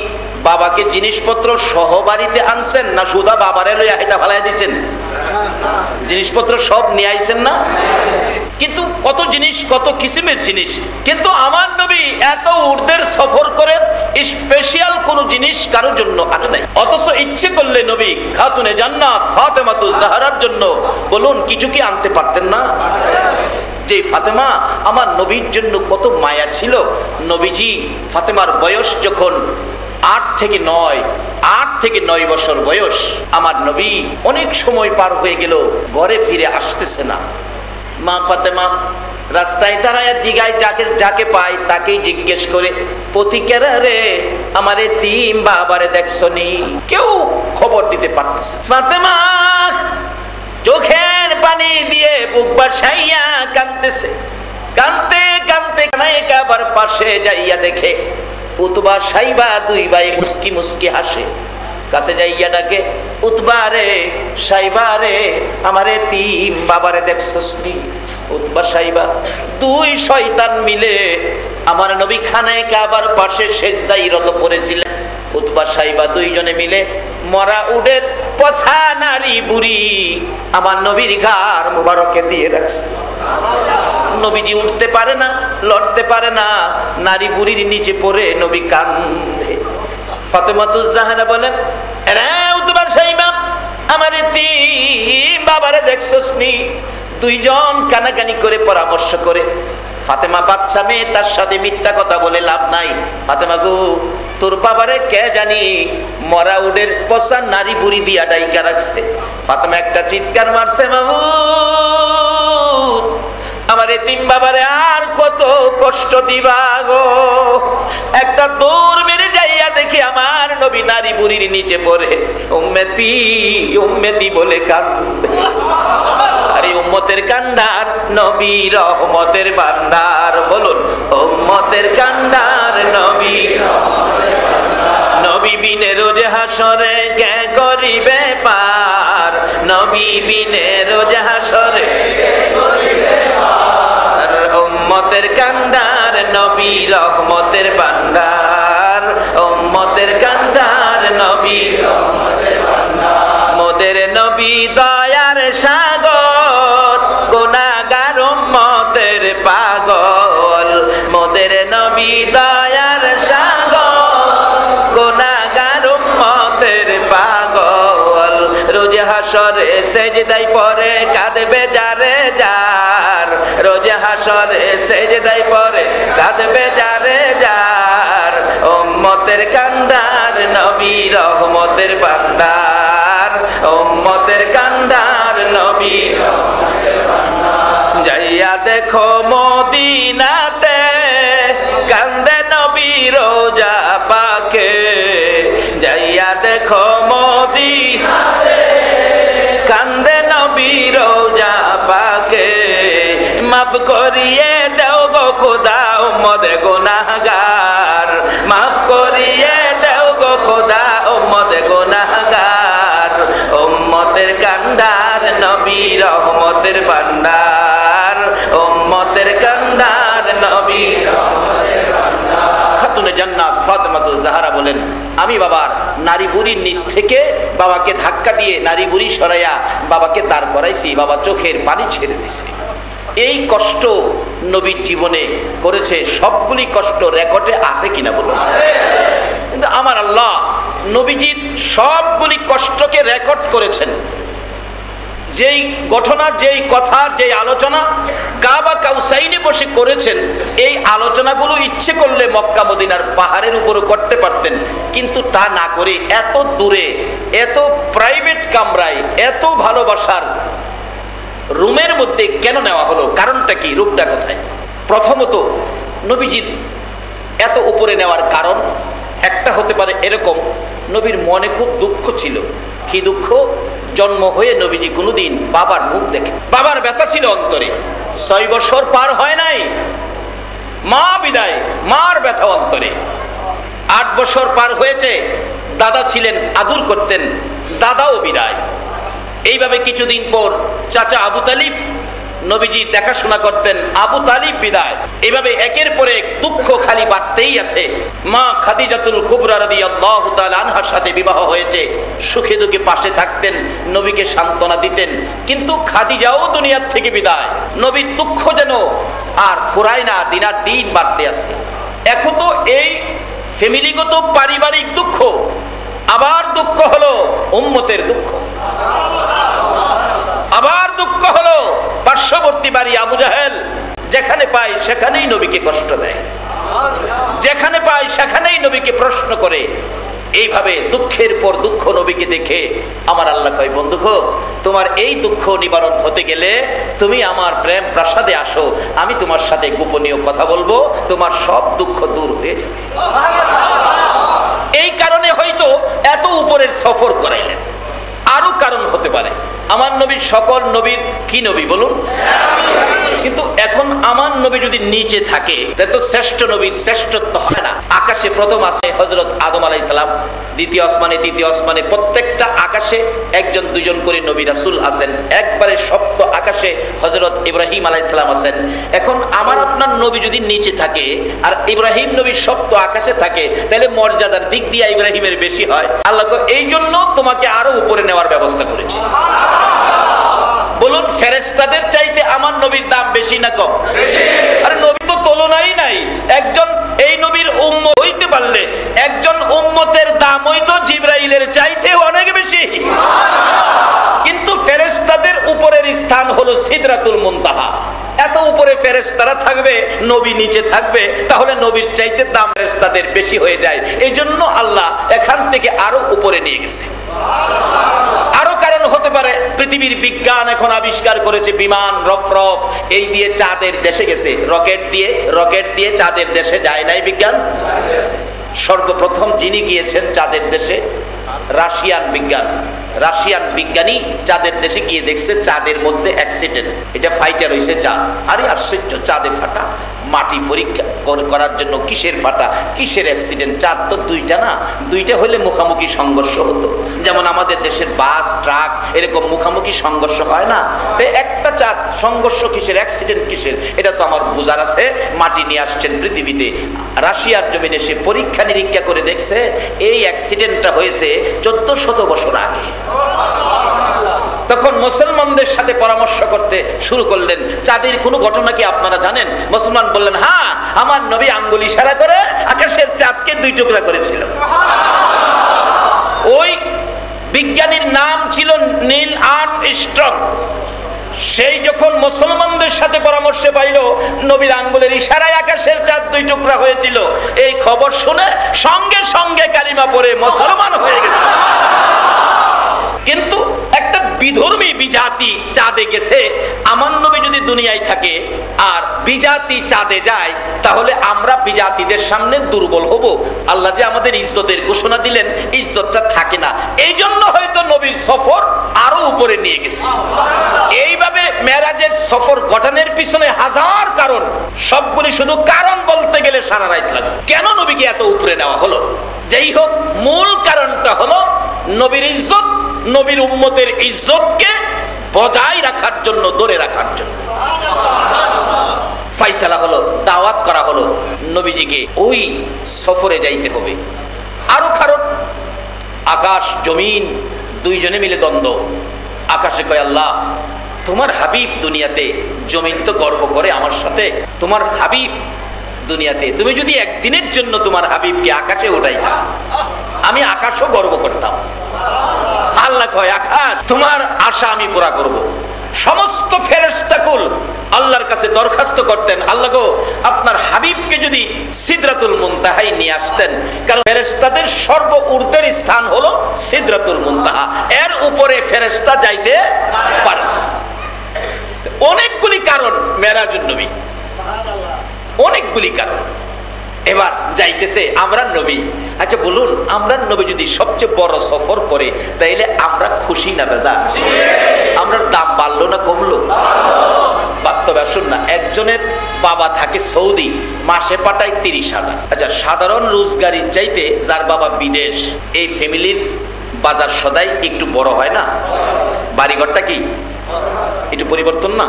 বাবাকে জিনিসপত্র সহ বাড়িতে আনছেন না সুদা বাবারে লইয়া হেটা ফালাই দিছেন? জিনিসপত্র সব নিয়ে আইছেন না? কিন্তু কত জিনিস, কত কিসিমের জিনিস। কিন্তু আমার নবী এত ঊর্ধ্বের সফর করে স্পেশাল কোন জিনিস কারোর জন্য আনে নাই। অথচ ইচ্ছে করলে নবী খাতুনে জান্নাত ফাতেমাতুজ জাহরার জন্য বলুন কিছু কি আনতে পারতেন না? যে ফাতেমা আমার নবীর জন্য কত মায়া ছিল। নবীজি ফাতেমার বয়স যখন 8 থেকে 9, 8 থেকে 9 বছর বয়স। আমার নবী অনেক সময় পার হয়ে গেল, ঘরে ফিরে আসতেছে না। মা ফাতেমা রাস্তায় দাঁড়ায় জিগায়, যাকে পায় তাকেই জিজ্ঞেস করে, পথিকেরা রে, আমার এতিম বাবারে দেখছনি? কেউ খবর দিতে পারতেছে। ফাতেমা চোখের পানি দিয়ে বুক বাসাইয়া কাঁদতেছে। কাঁদতে কাঁদতে কাবার পাশে যাইয়া দেখে উতবা সাইবা দুই ভাই মুস্কি মুস্কি হাসে। কাছে যাইয়া ডাকে, উতবা রে, সাইবা রে, আমার এতিম বাবারে দেখছসনি? উতবা সাইবা দুই শয়তান মিলে আমার নবী খানায় কাবার পাশে সেজদায় রত পড়েছিলেন। উতবা সাইবা দুইজনে মিলে মরা উটের পছা নারী বুড়ি আমার নবীর ঘাড় মুবারকে দিয়ে রাখছে। নবীজি উঠতে পারে না, লড়তে পারে না, নারী বুড়ির নিচে পড়ে নবী কান্দে। ফাতেমাতুজ জাহরা বলেন, রে উতবা সাইবা, আমার এতিম বাবারে দেখছসনি? দুইজন কানাকানি করে পরামর্শ করে, ফাতেমা বাচ্চা মেয়ে, তার সাথে মিথ্যা কথা বলে লাভ নাই। ফাতেমা গো, তোর বাবারে কে জানি মরা উডের পচা নারী বুড়ি দিয়া ডাইকা রাখছে। ফাতেমা একটা চিৎকার মারছে, মাবুদ আমার এতিম বাবারে আর কত কষ্ট দিবা গো? একটা দৌড় মেরে যাইয়া দেখি আমার নবী নারী বুড়ির নিচে পড়ে উম্মতি উম্মতি বলে কান্দে। আরে উম্মতের কান্ডার নবী রহমতের ভান্ডার, বলুন উম্মতের কান্ডার নবী। নবী বিনে রোজে হাসরে কে করিবে পার? নবী বিনে রোজে হাসরে উম্মতের কান্ডার নবী রহমতের ভান্ডার, উম্মতের কান্ডার নবী মোদের নবী দয়ার সাগর, গুনাহগার উম্মতের পাগল। মোদের নবী দয়ার সাগর, গুনাহগার উম্মতের পাগল। রোজে হাসরে সেজদায় পড়ে কাঁদবে যারে যার, রোজে হাসরে সেজদায় পড়ে কাঁদবে যারে যার। উম্মতের কান্ডার নবী রহমতের ভান্ডার, উম্মতের কান্ডার নবী। যাইয়া দেখো মদিনাতে কান্দে নবী রোজা পাকে। যাইয়া দেখো মদিনাতে কান্দে নবী রোজা পাকে। মাফ করিয়ে দেও গো খোদা উম্মত গুনাহগার, মাফ করিয়ে দেও গো খোদা উম্মত গুনাহগার। উম্মতের কান্ডার নবী রহমতের ভান্ডার, উম্মতের কান্ডার নবী রহমতের ভান্ডার। খাতুনে জান্নাত ফাতেমাতুজ জাহরা বলেন, আমি বাবার নারী বুড়ির নিচ থেকে বাবাকে ধাক্কা দিয়ে নারী বুড়ি সরাইয়া বাবাকে দাঁড় করাইছি, বাবা চোখের পানি ছেড়ে দিছে। এই কষ্ট নবীর জীবনে করেছে, সবগুলি কষ্ট রেকর্ডে আছে কিনা বলুন? কিন্তু আমার আল্লাহ নবীজির সবগুলি কষ্টকে রেকর্ড করেছেন। যেই ঘটনা, যেই কথা, যেই আলোচনা কাবা কাউসাইনে বসে করেছেন, এই আলোচনাগুলো ইচ্ছে করলে মক্কা মদিনার পাহাড়ের উপরও করতে পারতেন, কিন্তু তা না করে এত দূরে, এত প্রাইভেট কামরায়, এত ভালোবাসার রুমের মধ্যে কেন নেওয়া হলো? কারণটা কি? রূপটা কোথায়? প্রথমত নবীজির এত উপরে নেওয়ার কারণ একটা হতে পারে এরকম, নবীর মনে খুব দুঃখ ছিল। কি দুঃখ? জন্ম হয়ে নবীজি কোনোদিন বাবার মুখ দেখে, বাবার ব্যথা ছিল অন্তরে। 6 বছর পার হয় নাই, মা বিদায়, মার ব্যথা অন্তরে। 8 বছর পার হয়েছে, দাদা ছিলেন, আদর করতেন, দাদাও বিদায়। এইভাবে কিছুদিন পর চাচা আবু তালিব নবীজি দেখাশোনা করতেন, আবু তালিব বিদায়। এইভাবে একের পর এক দুঃখ খালি বাড়তেই আছে। মা খাদিজাতুল কুবরা রাদিয়াল্লাহু তাআলা আনহার সাথে বিবাহ হয়েছে, সুখে দুঃখে পাশে থাকতেন, নবীকে সান্ত্বনা দিতেন। কিন্তু খাদিজাও দুনিয়ার থেকে বিদায়, নবীর দুঃখ যেন আর ফুরায় না, দিনার দিন বাড়তে আছে। এখন তো এই ফ্যামিলিগত পারিবারিক দুঃখ, আবার দুঃখ হলো উম্মতের দুঃখ, আবার দুঃখ হলো পার্শ্ববর্তী বাড়ি আবু জাহেল, যেখানে পায় সেখানেই নবীকে কষ্ট দেয়, যেখানে পায় সেখানেই নবীকে প্রশ্ন করে। এইভাবে দুঃখের পর দুঃখ নবীকে দেখে আমার আল্লাহ কয়, বন্ধু গো, তোমার এই দুঃখ নিবারণ হতে গেলে তুমি আমার প্রেম প্রাসাদে আসো, আমি তোমার সাথে গোপনীয় কথা বলবো, তোমার সব দুঃখ দূর হয়ে যাবে। এই কারণে হয়তো এত উপরের সফর করাইলেন। আরো কারণ হতে পারে, আমার নবীর সকল নবীর কি নবী বলুন, কিন্তু এখন আমার নবী যদি নিচে থাকে তাহলে তো শ্রেষ্ঠ নবীর শ্রেষ্ঠত্ব হয় না। আকাশে প্রথম আছে হযরত আদম আলাইহিস সালাম, দ্বিতীয় আসমানে, তৃতীয় আসমানে, প্রত্যেকটা আকাশে একজন দুজন করে নবী রাসূল আছেন। একবারে সপ্ত আকাশে হযরত ইব্রাহিম আলাইহিস সালাম আছেন। এখন আমার আপনার নবী যদি নিচে থাকে আর ইব্রাহিম নবী সপ্ত আকাশে থাকে, তাহলে মর্যাদার দিক দিয়ে ইব্রাহিমের বেশি হয়। আল্লাহ এই জন্য তোমাকে আরো উপরে নেওয়ার ব্যবস্থা করেছি। বলুন, ফেরেশতাদের চাইতে আমার নবীর দাম বেশি না কম? আরে নবী তো তুলনাই নাই। একজন এই নবীর উম্মত হইতে পারলে একজন উম্মতের দাম হইতো জিবরাইলের চাইতে অনেক বেশি। কিন্তু ফেরেশতাদের উপরের স্থান হলো সিদরাতুল মুনতাহা। এত উপরে ফেরেশতারা থাকবে, নবী নিচে থাকবে, তাহলে নবীর চাইতে দাম ফেরেশতাদের বেশি হয়ে যায়। এই জন্য আল্লাহ এখান থেকে আরো উপরে নিয়ে গেছে। আরো কারণ হতে পারে, পৃথিবীর বিজ্ঞান এখন আবিষ্কার করেছে বিমান, রফরফ, এই দিয়ে চাঁদের দেশে গেছে। রকেট দিয়ে চাঁদের দেশে যায় নাই বিজ্ঞান? সর্বপ্রথম যিনি গিয়েছেন চাঁদের দেশে রাশিয়ান বিজ্ঞানী চাঁদের দেশে গিয়ে দেখছে চাঁদের মধ্যে অ্যাক্সিডেন্ট। এটা ফাইটার হইছে চাঁদ। আরে আশ্চর্য, চাঁদে ফাটা, মাটি পরীক্ষা করার জন্য কিসের ফাটা, কিসের অ্যাক্সিডেন্ট? চাঁদ তো দুইটা না, দুইটা হলে মুখামুখি সংঘর্ষ হতো। যেমন আমাদের দেশের বাস, ট্রাক এরকম মুখামুখি সংঘর্ষ হয় না? তো একটা চাঁদ, সংঘর্ষ কিসের, অ্যাক্সিডেন্ট কিসের? এটা তো আমার বোঝার আছে। মাটি নিয়ে আসছেন পৃথিবীতে, রাশিয়ার জমিনে সে পরীক্ষা নিরীক্ষা করে দেখছে এই অ্যাক্সিডেন্টটা হয়েছে 1400 বছর আগে। তখন মুসলমানদের সাথে পরামর্শ করতে শুরু করলেন, চাঁদের কোনো ঘটনা কি আপনারা জানেন? মুসলমান বললেন, হ্যাঁ, আমার নবী আঙ্গুল ইশারা করে আকাশের চাঁদকে 2 টুকরা করেছিল। ওই বিজ্ঞানীর নাম ছিল নীল আর্মস্ট্রং। সেই যখন মুসলমানদের সাথে পরামর্শ পাইল নবীর আঙ্গুলের ইশারায় আকাশের চাঁদ 2 টুকরা হয়েছিল, এই খবর শুনে সঙ্গে সঙ্গে কালিমা পড়ে মুসলমান হয়ে গেছে। কিন্তু একটা বিধর্মী বিজাতি চাঁদে গেছে, আমার নবী যদি দুনিয়ায় থাকে আর বিজাতি চাঁদে যায়, তাহলে আমরা বিজাতিদের সামনে দুর্বল হব। আল্লাহ যে আমাদের ইজ্জতের ঘোষণা দিলেন, ইজ্জতটা থাকে না। এই জন্য হয়তো নবীর সফর আরো উপরে নিয়ে গেছে। এইভাবে মেরাজের সফর গঠনের পিছনে হাজার কারণ, সবগুলি শুধু কারণ বলতে গেলে সারা রাত লাগবে। কেন নবীকে এত উপরে নেওয়া হলো? যাই হোক, মূল কারণটা হলো নবীর ইজ্জত, নবীর উম্মতের ইজ্জতকে বজায় রাখার জন্য, ধরে রাখার জন্য ফাইসালা হলো, দাওয়াত করা হলো নবীজিকে ওই সফরে যাইতে হবে। আরো কারণ, আকাশ জমিন দুইজনে মিলে দ্বন্দ্ব। আকাশে কয়, আল্লাহ তোমার হাবিব দুনিয়াতে, জমিন তো গর্ব করে আমার সাথে, তোমার হাবিব দুনিয়াতে, তুমি যদি একদিনের জন্য তোমার হাবিবকে আকাশে উঠাইতা, আমি আকাশও গর্ব করতাম। আল্লাহ কয়, আকাশ তোমার আশা আমি পুরা করব। সমস্ত ফেরেশতাকুল আল্লাহর কাছে দরখাস্ত করতেন, আল্লাহ গো, আপনার হাবিবকে যদি সিদরাতুল মুনতাহায় নিয়ে আসতেন, কারণ ফেরেশতাদের সর্ব ঊর্ধ্বের স্থান হলো সিদরাতুল মুনতাহা, এর উপরে ফেরেশতা যাইতে পারে না। অনেকগুলি কারণ মেরাজুন নবী, অনেকগুলি কারণ। এবার যাইতেছে আমরা নবী। আচ্ছা বলুন, আমরা নবী যদি সবচেয়ে বড় সফর করে, তাইলে আমরা খুশি না বেজার? আমরা দাম বাড়লো না কমলো? বাস্তবে আসুন না, একজনের বাবা থাকে সৌদি, মাসে পাঠায় 30,000। আচ্ছা, সাধারণ রোজগারির চাইতে যার বাবা বিদেশ, এই ফ্যামিলির বাজার সদাই একটু বড় হয় না? বাড়িঘরটা কি একটু পরিবর্তন না?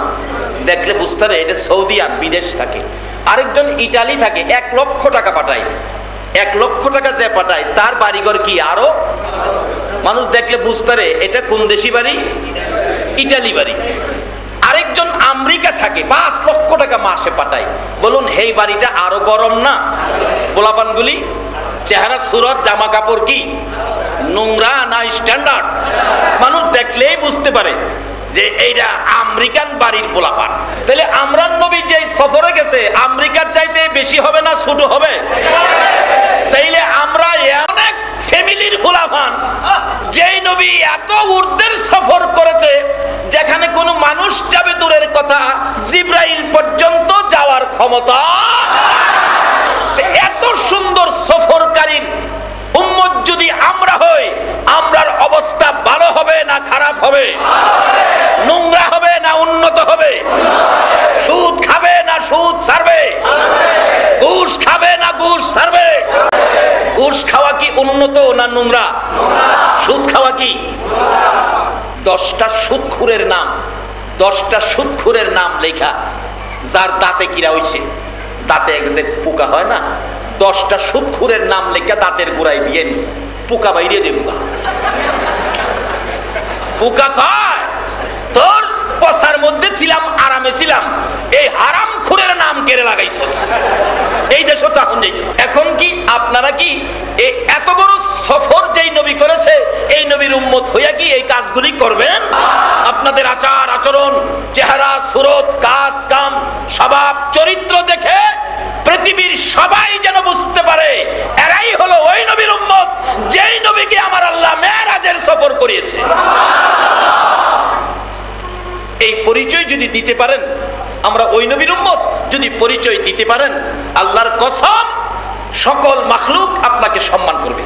দেখলে বুঝতে পারে এটা সৌদি আর বিদেশ থাকে। আরেকজন ইটালি থাকে, 1 লক্ষ টাকা পাঠায়। 1 লক্ষ টাকা যে পাঠায় তার বাড়িঘর কি আরো? মানুষ দেখলে বুঝতে পারে এটা কোন দেশি বাড়ি? ইটালি বাড়ি। আরেকজন আমেরিকা থাকে, 5 লক্ষ টাকা মাসে পাঠায়। বলুন, এই বাড়িটা আরো গরম না? পোলাপানগুলি চেহারা, সুরত, জামা কাপড় কি নোংরা না স্ট্যান্ডার্ড? মানুষ দেখলেই বুঝতে পারে যে এইটা আমেরিকান বাড়ির পোলাপান। তাহলে আমরান নবী যে সফরে গেছে, আমেরিকার চাইতে বেশি হবে না ছোট হবে? তাইলে আমরা অনেক ফ্যামিলি ফ্যামিলির ফুলাফান। যেই নবী এত ঊর্ধ্বের সফর করেছে, যেখানে কোনো মানুষ যাবে দূরের কথা, জিব্রাইল পর্যন্ত যাওয়ার ক্ষমতা। এত সুন্দর সফরকারীর উম্মত যদি আমরা হই, আমরার অবস্থা ভালো হবে না খারাপ হবে? নোংরা হবে না উন্নত হবে? সুদ খাবে না সুদ ছাড়বে? ঘুষ খাবে না ঘুষ ছাড়বে? ঘুষ খাওয়া কি উন্নত না নোংরা? সুদ খাওয়া কি? 10টা সুদখোরের নাম, 10টা সুদখোরের নাম লেখা, যার দাঁতে কিরা হইছে, দাঁতে একদের পোকা হয় না, 10টা সুদখোরের নাম লেখা দাঁতের গোড়ায় দিয়ে পোকা বাইরে যে পোকা পোকা খায়। তোর পসার মধ্যে ছিলাম, আরামে ছিলাম, এই হারাম খুরের নাম কেড়ে লাগাইছস। এই দেশ তখন যেত। এখন কি আপনারা কি এত বড় সফর যেই নবী করেছে, এই নবীর উম্মত হইয়া কি এই কাজগুলি করবেন? আপনাদের আচার আচরণ, চেহারা, সুরত, কাজ কাম, স্বভাব, চরিত্র দেখে পৃথিবীর সবাই যেন বুঝতে পারে এরাই হলো ওই নবীর উম্মত যেই নবীকে আমার আল্লাহ মেরাজের সফর করিয়েছে। এই পরিচয় যদি দিতে পারেন, আমরা ওই নবীর উম্মত যদি পরিচয় দিতে পারেন, আল্লাহর কসম সকল মাখলুক আপনাকে সম্মান করবে,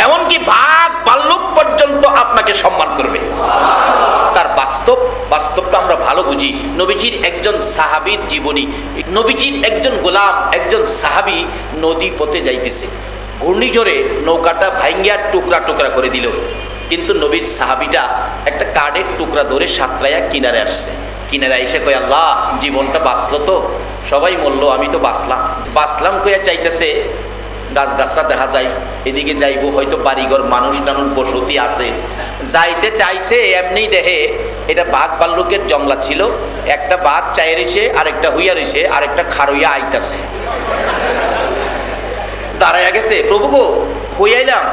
এমনকি বাঘ ভাল্লুক পর্যন্ত আপনাকে সম্মান করবে। তার বাস্তবটা আমরা ভালো বুঝি। নবীজির একজন সাহাবীর জীবনী, নবীজির একজন গোলাম, একজন সাহাবী নদী পথে যাইতেছে, ঘূর্ণিঝড়ে নৌকাটা ভাঙ্গিয়া টুকরা টুকরা করে দিল, কিন্তু নবীর সাহাবীটা একটা কাঠের টুকরা ধরে সাঁতরাইয়া কিনারে আসছে। কিনারে এসে কয়, আল্লাহ জীবনটা বাঁচলো তো, সবাই মরলো, আমি তো বাঁচলাম কইয়া চাইতেছে। গাছগাছরা দেখা যায়, এদিকে যাইব, হয়তো বাড়িঘর, মানুষ টানুষ বসতি আছে, যাইতে চাইছে, এমনি দেখে এটা বাঘ ভাল্লুকের জঙ্গলা ছিল। একটা বাঘ চাই রয়েছে, আরেকটা হইয়া রয়েছে, আরেকটা খারইয়া আইতাছে, দাঁড়াইয়া গেছে। প্রভু গো, হইয়াইলাম,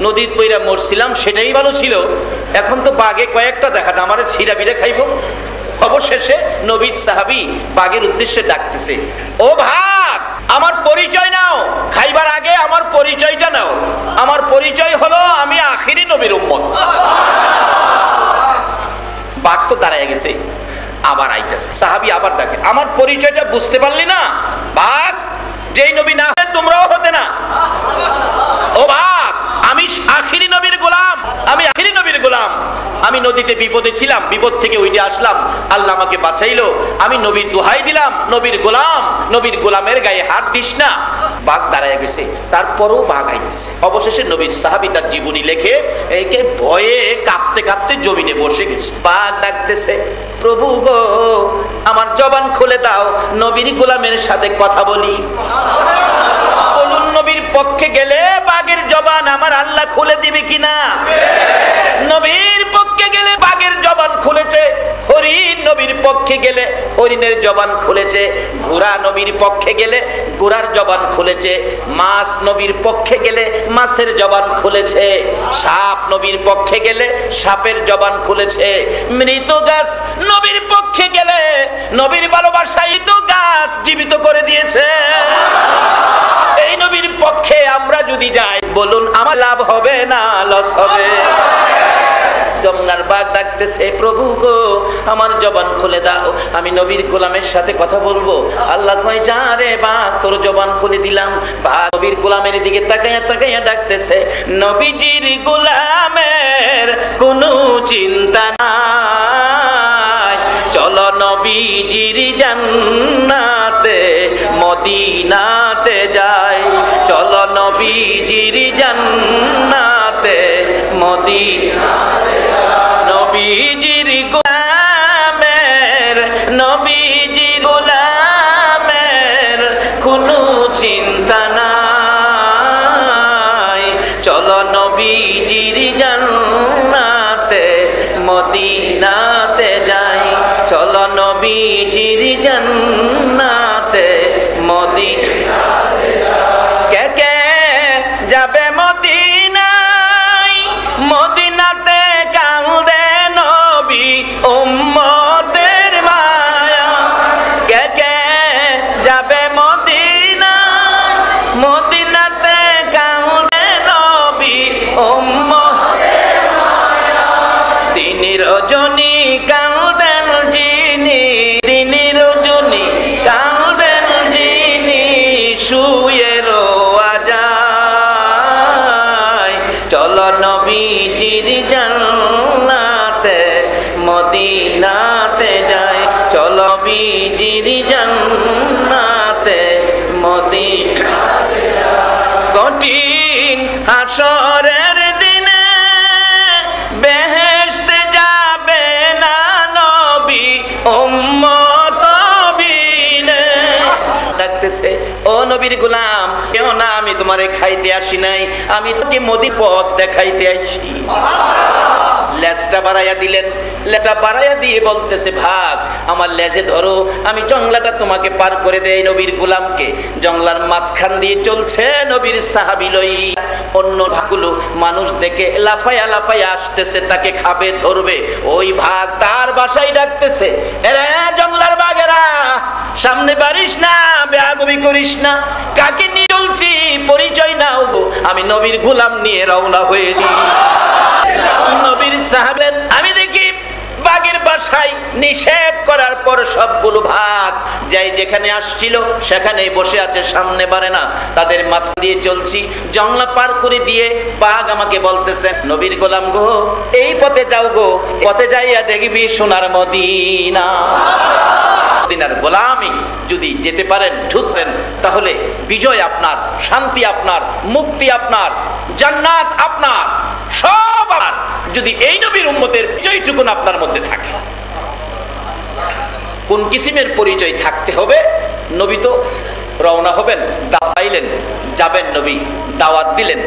নদীর পইরা মরছিলাম, সেটাই ভালো ছিল, এখন তো বাঘে কয়েকটা দেখা যায়, আমারে ছিঁড়া বিড়ে খাইব। অবশেষে নবীর সাহাবী বাঘের উদ্দেশ্যে ডাকতেছে, ও ভাগ, আমার পরিচয় নাও, খাইবার আগে আমার পরিচয়টা নাও। আমার পরিচয় হলো আমি আখিরি নবীর উম্মত। বাঘ তো দাঁড়ায় গেছে, আবার আইতেছে। সাহাবী আবার ডাকে, আমার পরিচয়টা বুঝতে পারলি না? বাঘ, যেই নবী না হয় তোমরাও হতে না। ও বাঘ, আমি আখিরি নবীর গোলাম, আমি আখিরি নবীর গোলাম। আমি নদীতে বিপদে ছিলাম, বিপদ থেকে উঠে আসলাম, আল্লাহ আমাকে বাঁচাইলো, আমি নবীর দোহাই দিলাম, নবীর গোলাম, নবীর গোলামের গায়ে হাত দিস না। বাঘ দাঁড়ায় গেছে, তারপরও বাঘ আইতেছে। অবশেষে নবীর সাহাবী তার জীবনী লেখে একে ভয়ে কাঁপতে কাঁপতে জমিনে বসে গেছে। বাঘ ডাকতেছে, প্রভু গো, আমার জবান খুলে দাও, নবীর গোলামের সাথে কথা বলি। বলুন, নবীর পক্ষে গেলে বাঘের জবান আমার আল্লাহ খুলে দিবে কিনা? নবীর পক্ষে গেলে বাঘের জবান খুলেছে, হরিণ নবীর পক্ষে গেলে হরিণের জবান খুলেছে, ঘোড়া নবীর পক্ষে গেলে ঘোড়ার জবান খুলেছে, মাছ নবীর পক্ষে গেলে মাছের জবান খুলেছে, সাপ নবীর পক্ষে গেলে সাপের জবান খুলেছে, মৃত গাছ নবীর পক্ষে গেলে নবীর ভালোবাসায় তো গাছ জীবিত করে দিয়েছে। এই নবীর পক্ষে আমরা যদি যাই, বলুন আমার লাভ হবে না লস হবে? যমুনার বাঘ ডাকতেছে, প্রভু গো, আমার জবান খুলে দাও, আমি নবীর গোলামের সাথে কথা বলবো। আল্লাহ কয়, যা রে বাঘ, তোর জবান খুলে দিলাম। বাঘ নবীর গোলামের দিকে তাকাইয়া তাকাইয়া ডাকতেছে, নবীজির গোলামের কোনো চিন্তা নাই, চলো নবীজির জান্নাতে মদিনাতে যাই, চলো নবীজির জান্নাতে মদিনাতে, নবীজির গোলামের, নবীজির গোলামের কোনো চিন্তা নাই, চলো নবীজির জান্নাতে মদিনাতে যাই, চলো নবীজির জান্নাতে মদিনাতে যাই। কে কে যাবে মদিনায়, মদিনাতে কাঁদে নবী উম্মতের মায়া। কে কে যাবে মদিনায়, মদিনাতে কাঁদে রজনী কাঁদেন যিনি, দিনী রজনী কাঁদেন যিনি, শুয়ে রোয়া যায়। চলো নবীজির জান্নাতে মদিনাতে যায়, চলো নবীজির জান্নাতে মদিনাতে যায়। কঠিন হাসরের দিনে বেহেশতে যাবে না নবী উম্মত বিনে। ডাকতেছে, ও নবীর গোলাম, কেউ না, আমি তোমারে খাইতে আসি নাই, আমি তোকে মদি পথ দেখাইতে আইছি। লেজটা বাড়াইয়া দিলেন, লেজটা বাড়াইয়া দিয়ে বলতেছে, ভাগ আমার লেজে ধরো, আমি জংলাটা তোমাকে পার করে দেই। নবীর গোলামকে জংলার মাঝখান দিয়ে চলছে নবীর সাহাবী লই। অন্য ভাগগুলো মানুষ দেখে লাফাইয়া লাফাইয়া আসতেছে, তাকে খাবে ধরবে। ওই ভাগ তার বাসায় ডাকতেছে, এরে জংলার বাঘেরা, সামনে বাড়িস না, বেয়াদবি করিস না, কাকে নিয়ে চলছি পরিচয় নাও গো, আমি নবীর গোলাম নিয়ে রওনা হয়েছি। নবীর সাহাবের আমি দেখি বাঘের বাসায় নিষেধ করার পর সবগুলো ভাগ যাই যেখানে আসছিল সেখানেই বসে আছে, সামনে বাড়ে না। তাদের মাঝ দিয়ে চলছি, জংলা পার করে দিয়ে বাঘ আমাকে বলতেছে, নবীর গোলাম গো, এই পথে যাও গো, পথে যাইয়া দেখবি সোনার মদিনা। মদিনার গোলামি যদি যেতে পারেন, ঢুকলেন, তাহলে বিজয় আপনার, শান্তি আপনার, মুক্তি আপনার, জান্নাত আপনার, সব আপনার, যদি এই নবীর উম্মতের বিজয়টুকুন আপনার মধ্যে থাকে। কোন কিসিমের পরিচয় থাকতে হবে? নবী তো রওনা হবেন, দাওয়াইলেন, যাবেন, নবী দাওয়াত দিলেন,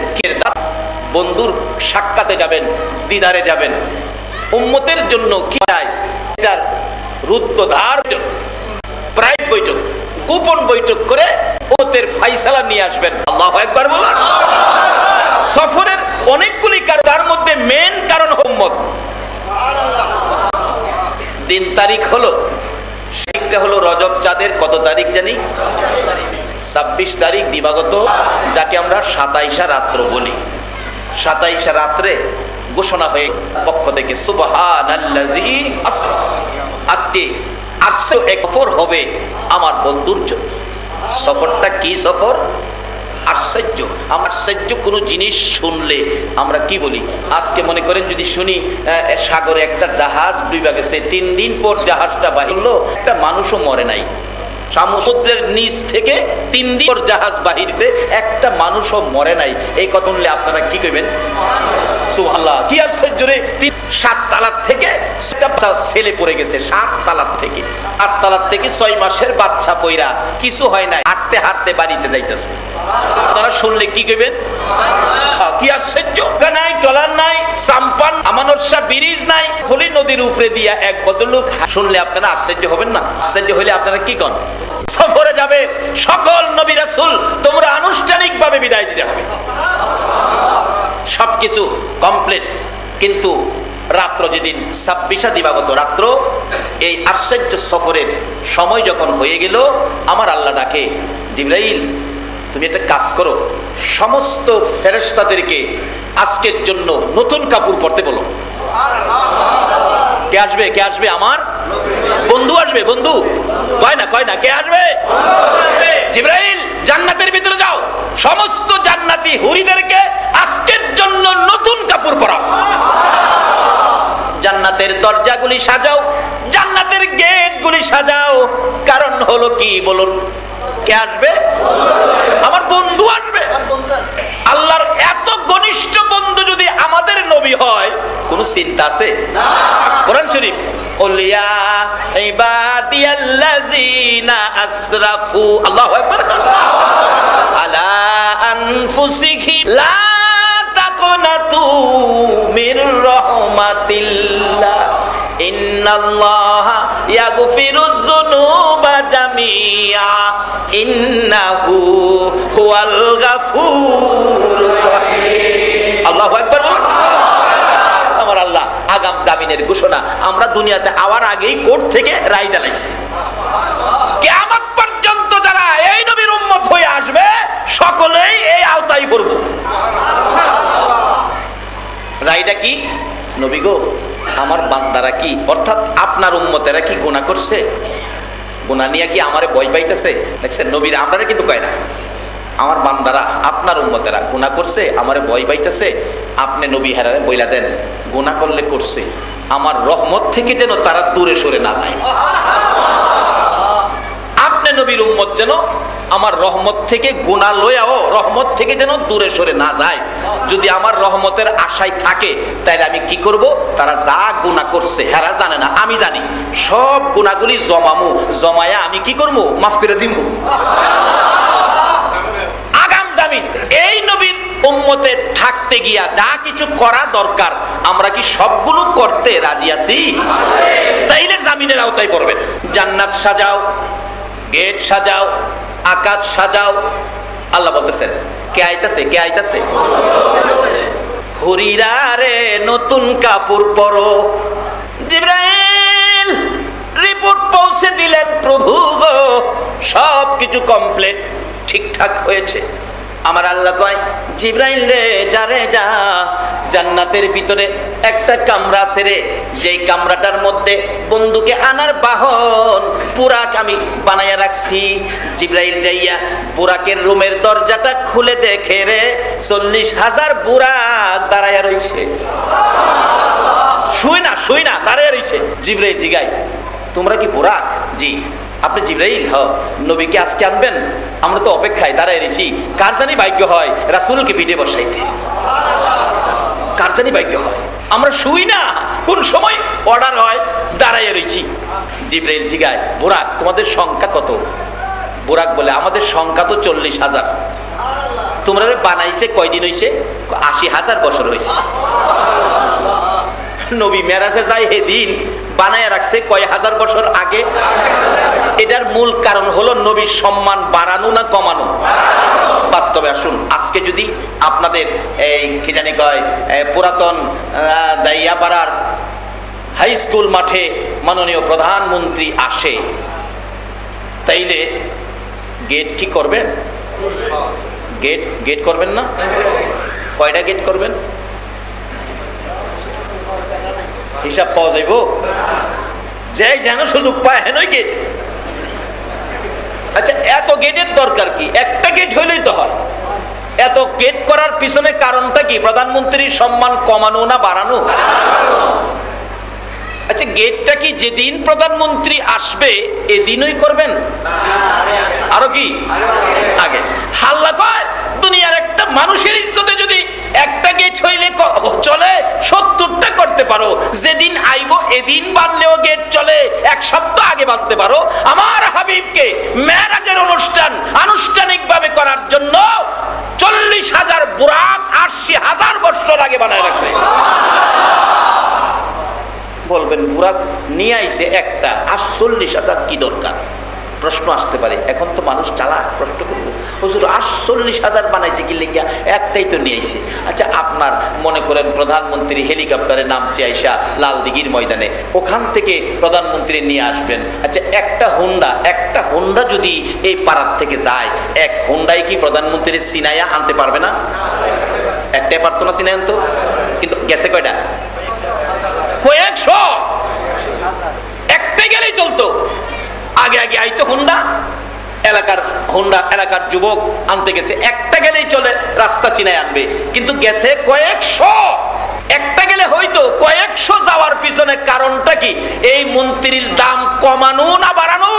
বন্ধুর সাক্ষাতে যাবেন, দিদারে যাবেন। উম্মতের জন্য কি চাই, এটার রুদ্ধদ্বার প্রাইভেট বৈঠক, গোপন বৈঠক করে উম্মতের ফাইসালা নিয়ে আসবেন। আল্লাহু আকবার বলুন। সফরের অনেকগুলি কারণ, তার মধ্যে মেন কারণ উম্মত। দিন তারিখ হলো, সেটা হলো রজব চাঁদের কত তারিখ জানি? 26 তারিখ দিবাগত, যাকে আমরা 27 রাত্র বলি। 27 রাত্রে ঘোষণা হয়ে পক্ষ থেকে সুবহানাল্লাযী, আজকে আসছে এক সফর হবে আমার বন্ধুর জন্য। সফরটা কি সফর? আশ্চর্য। আমার আশ্চর্য কোনো জিনিস শুনলে আমরা কি বলি? আজকে মনে করেন যদি শুনি সাগরে একটা জাহাজ ডুবে গেছে, 3 দিন পর জাহাজটা বাহির হলো, একটা মানুষও মরে নাই। সমুদ্রের নিচ থেকে 3 দিন পর জাহাজ বাহির করে একটা মানুষও মরে নাই। এই কথা শুনলে আপনারা কি কইবেন? সুবহানাল্লাহ, কি আশ্চর্য রে! 7 তালার থেকে ছেলে পড়ে গেছে, 7 তালার থেকে, 8 তালার থেকে 6 মাসের বাচ্চা পয়রা, কিছু হয় নাই, হাঁটতে হাঁটতে বাড়িতে যাইতেছে। আপনারা শুনলে কি কইবেন? কি আশ্চর্য! নাই টলার নাই, সাম্পান আমানরশা ব্রিজ নাই, ফলি নদীর উপরে দিয়া এক ভদ্রলোক, শুনলে আপনারা আশ্চর্য হবেন না? আশ্চর্য হইলে আপনারা কি করেন? সফরে যাবে সকল নবী রাসূল, তোমরা আনুষ্ঠানিকভাবে বিদায় দিতে হবে, সবকিছু কমপ্লিট। কিন্তু রাত্র যেদিন 26 দিবাগত রাত্র, এই আশ্চর্য সফরের সময় যখন হয়ে গেল, আমার আল্লাহ ডাকে, জিবরাইল তুমি একটা কাজ করো, সমস্ত ফেরেশতাদেরকে আজকের জন্য নতুন কাপড় পরতে বলো। কে আসবে? কে আসবে? আমার বন্ধু আসবে। বন্ধু কয় না, কে আসবে? জিবরাইল, জান্নাতের ভিতরে যাও, সমস্ত জান্নাতি হুরিদেরকে আজকের জন্য নতুন কাপড় পরাও, জান্নাতের দরজাগুলি সাজাও, জান্নাতের গেটগুলি সাজাও। কারণ হলো কি বলুন? কে আসবে? আমার বন্ধু আসবে। আল্লাহর এত ঘনিষ্ঠ বন্ধু যদি আমাদের নবী হয়, কোন চিন্তা আছে? কোরআন শরীফ, কুল ইয়া ইবাদিয়াল্লাযিনা আসরাফু, আল্লাহু আকবার, আলা আনফুসিহিম লা তাকুনাতু মির রাহমাতিল্লাহ ইন্নাল্লাহা ইয়াগফিরুয যুনুবা জামিআ ইন্নাহু হুয়াল গাফুরুর রহিম। আল্লাহু আকবার বলুন। আমার আল্লাহ আগাম জামিনের ঘোষণা আমরা দুনিয়াতে আওয়ার আগেই কোর্ট থেকে রায় দিলাইছে। কিয়ামত পর্যন্ত যারা এই নবীর উম্মত হয়ে আসবে, সকলেই এই আওতায় পড়ব। রায়টা কি? নবী গো, আমার বান্দারা কি অর্থাৎ আপনার উম্মতেরা কি গুনাহ করছে? গুনাহ নিয়ে কি আমারে ভয় পাইতেছে? দেখছেন নবীরা আপনারা কিন্তু কয় না, আমার বান্দারা আপনার উম্মতেরা গুনাহ করছে আমারে ভয় পাইতেছে। আপনি নবী হেরারে বইলা দেন গুনাহ করলে করছে, আমার রহমত থেকে যেন তারা দূরে সরে না যায়। আপনি নবীর উম্মত যেন আমার রহমত থেকে গুনাহ লয়াও রহমত থেকে যেন দূরে সরে না যায়। যদি আমার রহমতের আশায় থাকে তাহলে আমি কি করব? তারা যা গুনাহ করছে হেরা জানে না, আমি জানি, সব গুনাহগুলি জমামু, জমায়া আমি কি করব? মাফ করে দিব। আগাম জামিন। এই নবীর উম্মতে থাকতে গিয়া যা কিছু করা দরকার আমরা কি সবগুলো করতে রাজি আছি? তাইলে জামিনের আওতায় পড়বেন। জান্নাত সাজাও, গেট সাজাও, আকাশ সাজাও। আল্লাহ বলতেছেন কে আইতাছে? কে আইতাছে? হুরিরা রে নতুন কাপড় পরো। জিবরাইল রিপোর্ট পৌঁছে দিলেন, প্রভু গো সব কিছু কমপ্লিট ঠিকঠাক হয়েছে। আমার আল্লাহ কয় জিবরাইল রে যা রে যা, জান্নাতের ভিতরে একটা কামরা আছে রে, যেই কামরাটার মধ্যে বন্ধুকে আনার বাহন বুরাক আমি বানাইয়া রাখছি। জিবরাইল যাইয়া বুরাকের রুমের দরজাটা খুলে দেখে রে 40,000 বুরাক দাঁড়াইয়া রইছে। শুই না দাঁড়াইয়া রইছে। জিবরাইল জিগাই তোমরা কি বুরাক? জি। আপনি জিবরাইল? হ। নবীকে আজকে আনবেন? আমরা তো অপেক্ষায় দাঁড়ায় রয়েছি। কার জানি ভাগ্য হয় রাসূলকে পিঠে বসাইতে, কার জানি ভাগ্য হয়। আমরা শুই না, কোন সময় অর্ডার হয় দাঁড়ায় রয়েছি। জিবরাইল জিগায় বুরাক তোমাদের সংখ্যা কত? বুরাক বলে আমাদের সংখ্যা তো 40,000। তোমরা বানাইছে কয়দিন হয়েছে? 80,000 বছর হয়েছে। নবী মেরাজে যায় সেদিন বানায় রাখছে কয় হাজার বছর আগে। এটার মূল কারণ হলো নবীর সম্মান বাড়ানো না কমানো? বাস্তবে আসুন, আজকে যদি আপনাদের এই কি জানি কয় পুরাতন দাইয়াপাড়ার হাই স্কুল মাঠে মাননীয় প্রধানমন্ত্রী আসে, তাইলে গেট কি করবেন? গেট করবেন না? কয়টা গেট করবেন? হিসাব পাওয়া যাইব? যে যেন সুযোগ পায় হেনই গেট। আচ্ছা এত গেটের দরকার কি? একটা গেট হইলেই তো হয়। এত গেট করার পিছনে কারণটা কি? প্রধানমন্ত্রীর সম্মান কমানো না বাড়ানো? আচ্ছা গেটটা কি যেদিন প্রধানমন্ত্রী আসবে এদিনই করবেন? আরো কি আগে? হাল্লা কয় দুনিয়ার একটা মানুষের ইজ্জতে যদি একটা গেট হইলে চলে 70টা করতে পারো, যেদিন আইবো এদিন বানলেও গেট চলে, এক সপ্তাহ আগে বানতে পারো। আমার হাবিবকে মেরাজের অনুষ্ঠান আনুষ্ঠানিকভাবে করার জন্য 40,000 বুরাক 80,000 বছর আগে বানায় রাখছে। বলবেন বুরাক নিয়ে আইছে একটা, 40,000 কি দরকার? প্রশ্ন আসতে পারে। এখন তো মানুষ চালাক, প্রশ্ন করবো হুজুর 40,000 বানাইছে কি লিখিয়া? একটাই তো নিয়ে আইছে। আচ্ছা আপনার মনে করেন প্রধানমন্ত্রী হেলিকপ্টারে নামছে আইসা লালদিঘির ময়দানে, ওখান থেকে প্রধানমন্ত্রী নিয়ে আসবেন। আচ্ছা একটা হোন্ডা যদি এই পাড়ার থেকে যায়, এক হোন্ডাই কি প্রধানমন্ত্রী সিনাইয়া আনতে পারবে না? একটাই পারতো না সিনাই আনতো? কিন্তু গেছে কয়টা? কয়েকশো। একটা গেলেই চলতো। আগে আইতো হোন্ডা এলাকার যুবক আনতে গেছে, একটা গেলেই চলে, রাস্তা চিনায় আনবে। কিন্তু গেছে কয়েকশো। একটা গেলে হয়তো কয়েকশো যাওয়ার পিছনে কারণটা কি? এই মন্ত্রীর দাম কমানো না বাড়ানো?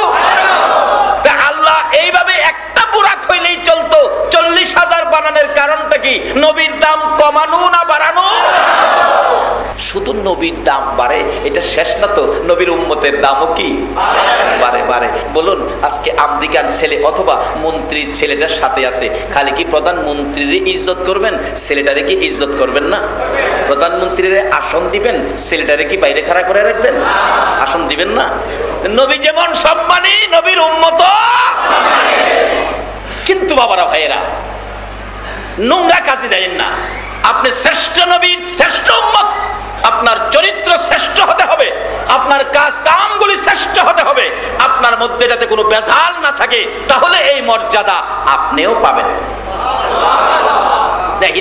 তা আল্লাহ এইভাবে একটা বুরাক হইলেই চলতো, 40,000 বানানোর কারণটা কি? নবীর দাম কমানো না বাড়ানো? শুধু নবীর দাম বাড়ে এটা শেষ না তো, নবীর উম্মতের দামও কি বাড়ে? বলুন আজকে আমেরিকান ছেলে অথবা মন্ত্রীর ছেলেটার সাথে আছে, খালি কি প্রধানমন্ত্রীর ইজ্জত করবেন? ছেলেটারে কি ইজ্জত করবেন না? প্রধানমন্ত্রীর আসন দিবেন, ছেলেটারে কি বাইরে খাড়া করে রাখবেন? আসন দিবেন না? নবী যেমন সম্মানী, নবীর উম্মত। কিন্তু বাবারা ভাইয়েরা নোংরা কাজে যাবেন না। আপনি শ্রেষ্ঠ নবীর শ্রেষ্ঠ উম্মত, আপনার চরিত্র শ্রেষ্ঠ হতে হবে, আপনার কাজ কামগুলি শ্রেষ্ঠ হতে হবে, আপনার মধ্যে যাতে কোনো বেজাল না থাকে, তাহলে এই মর্যাদা আপনিও পাবেন।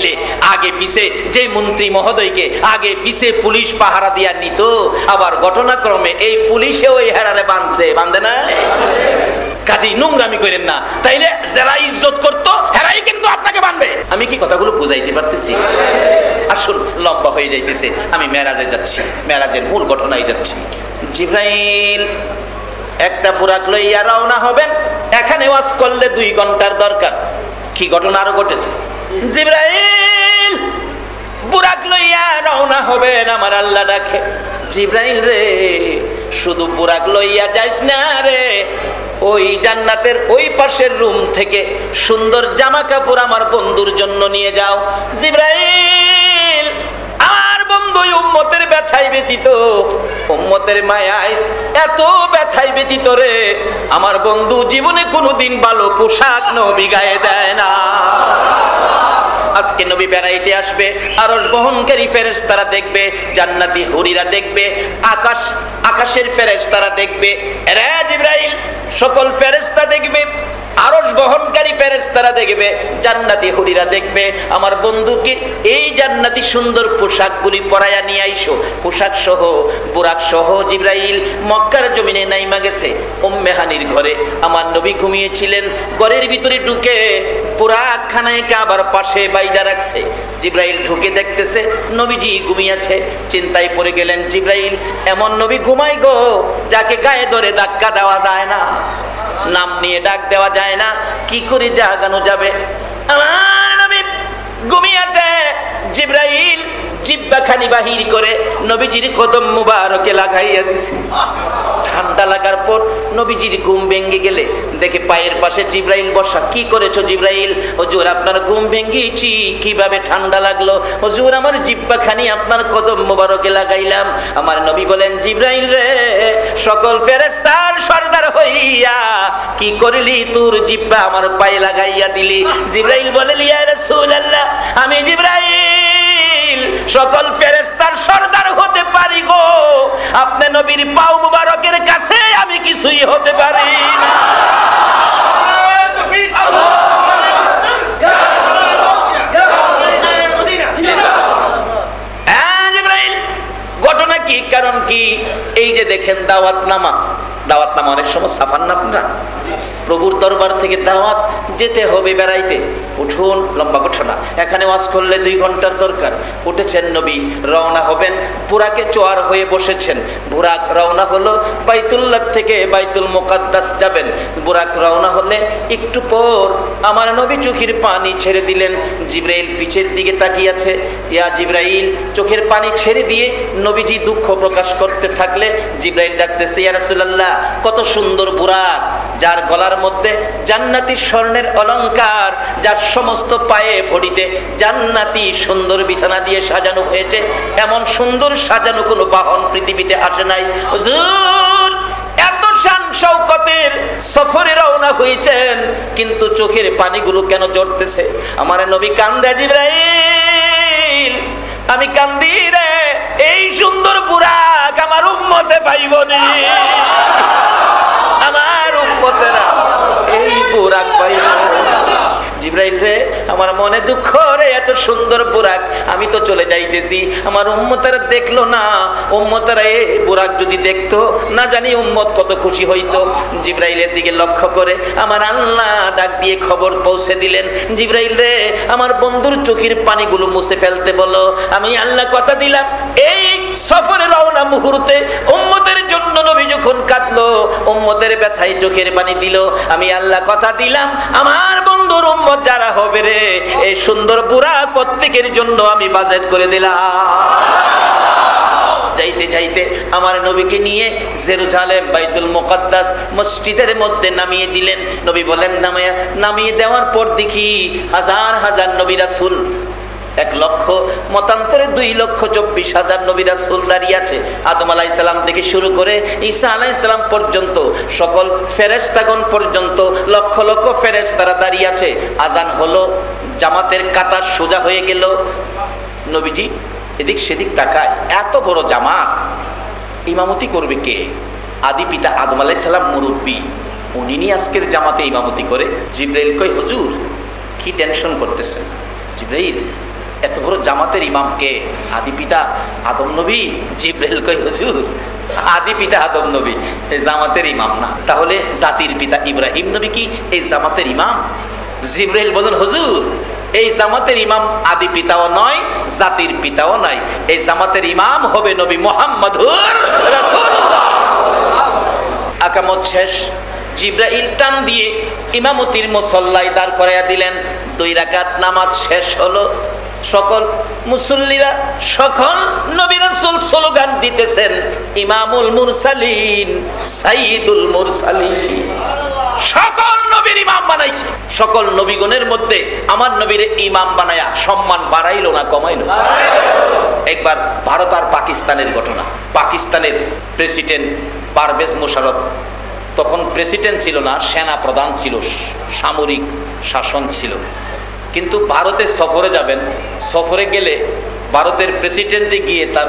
হইলে আগে পিছে যে মন্ত্রী মহোদয়কে আগে পিছে পুলিশ পাহারা দিয়া নিত, আবার ঘটনাক্রমে এই পুলিশেও এই হেরারে বাঁধে না। কাজেই নোংরামি করেন না, তাইলে যারা ইজ্জত করতো হেরাই কিন্তু আপনাকে বানবে। আমি কি কথাগুলো বুঝাইতে পারতেছি? আসুন, লম্বা হয়ে যাইতেছে, আমি মেরাজে যাচ্ছি, মেরাজের মূল ঘটনায় যাচ্ছি। জিবরাইল একটা বুরাক লইয়া রওনা হবেন। এখানে ওয়াজ করলে 2 ঘন্টার দরকার। কি ঘটনা আরো ঘটেছে? জিবরাইল বুরাক লইয়া রওনা হবেন। আমার আল্লাহ ডাকে, জিবরাইল রে, শুধু বুরাক লইয়া যাইস না রে, ওই জান্নাতের ওই পাশের রুম থেকে সুন্দর জামা কাপড় আমার বন্ধুর জন্য নিয়ে যাও। জিবরাইল আমার বন্ধু উম্মতের ব্যথায় ব্যতীত, উম্মতের মায়ায় এত ব্যথায় ব্যতীত রে, আমার বন্ধু জীবনে কোনোদিন ভালো পোশাক নবী গায়ে দেয় না। আজকে নবী বেড়াইতে আসবে, আরশ বহনকারী ফেরেশতারা দেখবে, জান্নাতি হুরিরা দেখবে, আকাশের ফেরেশতারা দেখবে। রে জিবরাইল, সকল ফেরেশতা দেখবে, আরশ বহনকারী ফেরেশতারা দেখবে, জান্নাতি হুরিরা দেখবে। আমার বন্ধুকে এই জান্নাতি সুন্দর পোশাকগুলি পরাইয়া নিয়ে আইসো। পোশাক সহ, বুরাক সহ জিবরাইল মক্কার জমিনে নাইমা গেছে। উম্মে হানির ঘরে আমার নবী ঘুমিয়েছিলেন। ঘরের ভিতরে ঢুকে বুরাক খানায় কাবার পাশে বাইদা রাখছে। জিবরাইল ঢুকে দেখতেছে নবীজি ঘুমিয়েছে। চিন্তায় পড়ে গেলেন জিবরাইল, এমন নবী ঘুমাই গো যাকে গায়ে ধরে ধাক্কা দেওয়া যায় না, নাম নিয়ে ডাক দেওয়া যায় না, কি করে জাগানো যাবে? আমার নবী ঘুমিয়েছে। জিবরাইল জিহ্বাখানি বাহির করে নবীজির কদম মুবারকে লাগাইয়া দিছে। ঠান্ডা লাগার পর নবীজির ঘুম ভেঙে গেলে দেখে পায়ের পাশে জিবরাইল বসা। কি করেছো জিবরাইল? হুজুর আপনার ঘুম ভেঙেছি। কিভাবে ঠান্ডা লাগলো? হুজুর আমার জিহ্বাখানি আপনার কদম মুবারকে লাগাইলাম। আমার নবী বলেন, জিবরাইল রে, সকল ফেরেশতার সরদার হইয়া কি করলি? তোর জিহ্বা আমার পায়ে লাগাইয়া দিলি। জিবরাইল বলেন, ইয়া রাসূলুল্লাহ, আমি জিবরাইল সকল ফেরেশতার সরদার হতে পারি গো, আপনি নবীর পাও মুবারকের কাছে আমি কিছুই হতে পারি না। ঘটনা কি, কারণ কি? এই যে দেখেন দাওয়াতনামা অনেক সময় সাফান না আপনারা, প্রভুর দরবার থেকে দাওয়াত যেতে হবে বেড়াইতে। উঠুন, লম্বা ঘটনা। এখানে ওয়াজ করলে 2 ঘন্টার দরকার। উঠেছেন নবী, রওনা হবেন, বুরাকে চোয়ার হয়ে বসেছেন। বুরাক রওনা হলো, বাইতুল্লাহ থেকে বাইতুল মুকাদ্দাস যাবেন। বুরাক রওনা হলে একটু পর আমার নবী চোখের পানি ছেড়ে দিলেন। জিবরাইল পিছের দিকে তাকিয়ে আছে। ইয়া জিবরাইল, চোখের পানি ছেড়ে দিয়ে নবীজি দুঃখ প্রকাশ করতে থাকলে জিবরাইল ডাকতেছে, ইয়া রাসূলুল্লাহ, কত সুন্দর বুরাক, যার গলার মধ্যে জান্নাতি স্বর্ণের অলংকার, যার সমস্ত পায়ে ভরিতে জান্নাতি সুন্দর বিছানা দিয়ে সাজানো হয়েছে। এমন সুন্দর সাজানো কোনো বাহন পৃথিবীতে আসে নাই। হুজুর এত শান শওকতের সফরে রওনা হয়েছেন, কিন্তু চোখের পানিগুলো কেন ঝরতেছে? আমার নবী কান্দে, জিবরাইল আমি কান্দি রে, এই সুন্দর বুরাক আমার উম্মতে পাইবনি, আমার উম্মতেরা এই বুরাক পাইব। জিবরাইল রে, আমার মনে দুঃখ রে, এত সুন্দর বুরাক আমি তো চলে যাইতেছি, আমার উম্মতেরা দেখলো না। উম্মতেরা এই বুরাক যদি দেখতো, না জানি উম্মত কত খুশি হইতো। জিবরাইলের দিকে লক্ষ্য করে আমার আল্লাহ ডাক দিয়ে খবর পৌঁছে দিলেন, জিবরাইল রে, আমার বন্ধুর চোখের পানিগুলো মুছে ফেলতে বলো। আমি আল্লাহ কথা দিলাম, এই সফরে রওনা মুহূর্তে উম্মতের জন্য নবী যখন কাঁদলো, উম্মতের ব্যথায় চোখের পানি দিল, আমি আল্লাহ কথা দিলাম, আমার বন্ধুর উম্মত যারা হবে রে, এই সুন্দর বুরাক প্রত্যেকের জন্য আমি বাজেট করে দিলাম। যাইতে যাইতে আমার নবীকে নিয়ে জেরুজালেম বাইতুল মুকাদ্দাস মসজিদের মধ্যে নামিয়ে দিলেন। নবী বলেন, নামিয়ে দেওয়ার পর দেখি হাজার হাজার নবী রাসূল, 1 লক্ষ মতান্তরে 2,24,000 নবী রাসূল দাঁড়িয়ে আছে। আদম আলাইহিস সালাম থেকে শুরু করে ঈসা আলাইহিস সালাম পর্যন্ত, সকল ফেরেশতাগণ পর্যন্ত লক্ষ লক্ষ ফেরেশতারা দাঁড়িয়ে আছে। আজান হলো, জামাতের কাতার সোজা হয়ে গেল। নবীজি এদিক সেদিক তাকায়, এত বড় জামাত ইমামতি করবে কে? আদি পিতা আদম আলাইহিস সালাম মুরব্বী, উনি নিয়ে আজকের জামাতে ইমামতি করে। জিবরাইল কয়, হুজুর কি টেনশন করতেছেন? জিবরাইল এত বড় জামাতের ইমাম কে? আদি পিতা আদম নবী। জিবরাইল কই হুজুর আদি পিতা আদম নবী, এই জামাতের ইমাম না। তাহলে জাতির পিতা ইব্রাহিম নবী কি এই জামাতের ইমাম? জিবরাইল বলেন হুজুর এই জামাতের ইমাম আদি পিতাও নয়, জাতির পিতাও নয়, এই জামাতের ইমাম হবে নবী মুহাম্মদুর রাসূলুল্লাহ। আকামত শেষ, জিবরাইল টান দিয়ে ইমামতির মুসল্লায় দাঁড় করাইয়া দিলেন। 2 রাকাত নামাজ শেষ হলো। সকল মুসল্লিরা, সকল নবী রাসূল স্লোগান দিতেছেন, ইমামুল মুরসালিন সাইয়্যিদুল মুরসালিন। সকল নবীর ইমাম বানাইছে। সকল নবীগণের মধ্যে আমার নবীরে ইমাম বানায়া সম্মান বাড়াইলো না কমাইলো? একবার ভারত আর পাকিস্তানের ঘটনা। পাকিস্তানের প্রেসিডেন্ট পারভেজ মোশাররফ, তখন প্রেসিডেন্ট ছিল না, সেনা প্রধান ছিল, সামরিক শাসন ছিল। কিন্তু ভারতে সফরে যাবেন, সফরে গেলে ভারতের প্রেসিডেন্টে গিয়ে তার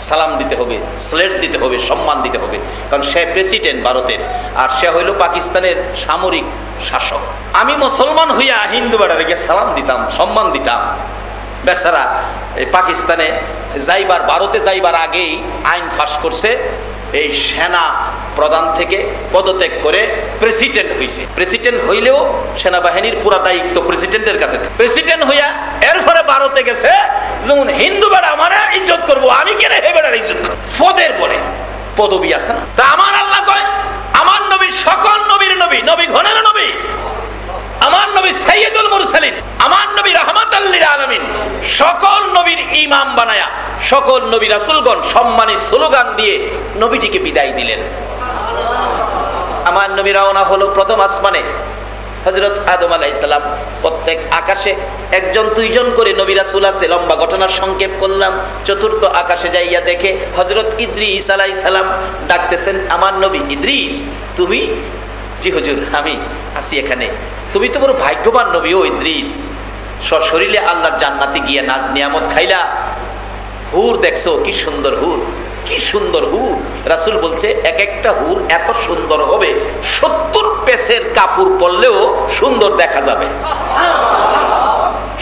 সালাম দিতে হবে, স্লেট দিতে হবে, সম্মান দিতে হবে, কারণ সে প্রেসিডেন্ট ভারতের, আর সে হইল পাকিস্তানের সামরিক শাসক। আমি মুসলমান হইয়া হিন্দু বেড়ারে গিয়ে সালাম দিতাম, সম্মান দিতাম। বেচারা পাকিস্তানে যাইবার, ভারতে যাইবার আগেই আইন পাস করছে, এই সেনা প্রধান থেকে পদত্যাগ করে প্রেসিডেন্ট হইছে। প্রেসিডেন্ট হইলেও সেনাবাহিনীর পুরা দায়িত্ব প্রেসিডেন্টের কাছে। প্রেসিডেন্ট হইয়া এরপরে ভারতে গেছে, যেমন হিন্দু বেড়া আমার ইজ্জত করবো, আমি কেন হে বেড়ার ইজ্জত করবো? পদের পরে পদবি আছে না? তা আমার আল্লাহ কয় আমার নবী সকল নবীর নবী, নবী গণের নবী, আমার নবী সাইয়্যিদুল মুরসালিন, আমার নবী রাহমাতাল লিল আলামিন। সকল নবীর ইমাম বানায়া সকল নবী রাসূলগণ সম্মানী স্লোগান দিয়ে নবীটিকে বিদায় দিলেন। আমার নবী রওনা হলো প্রথম আসমানে। হযরত আদম আলাইহিস সালাম, প্রত্যেক আকাশে 1জন 2জন করে নবী রাসূল আছে। লম্বা ঘটনা সংক্ষেপ করলাম। চতুর্থ আকাশে যাইয়া দেখে হযরত ইদ্রিস আলাইহিস সালাম ডাকতেছেন, আমার নবী ইদ্রিস তুমি? জি হুজুর আমি আছি এখানে। তুমি তো বড় ভাগ্যবান নবী ও ইদ্রিস, সশরীরে আল্লাহর জান্নাতে গিয়ে নাজ নিয়ামত খাইলা, হুর দেখছো কি সুন্দর হুর, কি সুন্দর হুর। রাসূল বলছে এক একটা হুর এত সুন্দর হবে 70 পেসের কাপড় পরলেও সুন্দর দেখা যাবে।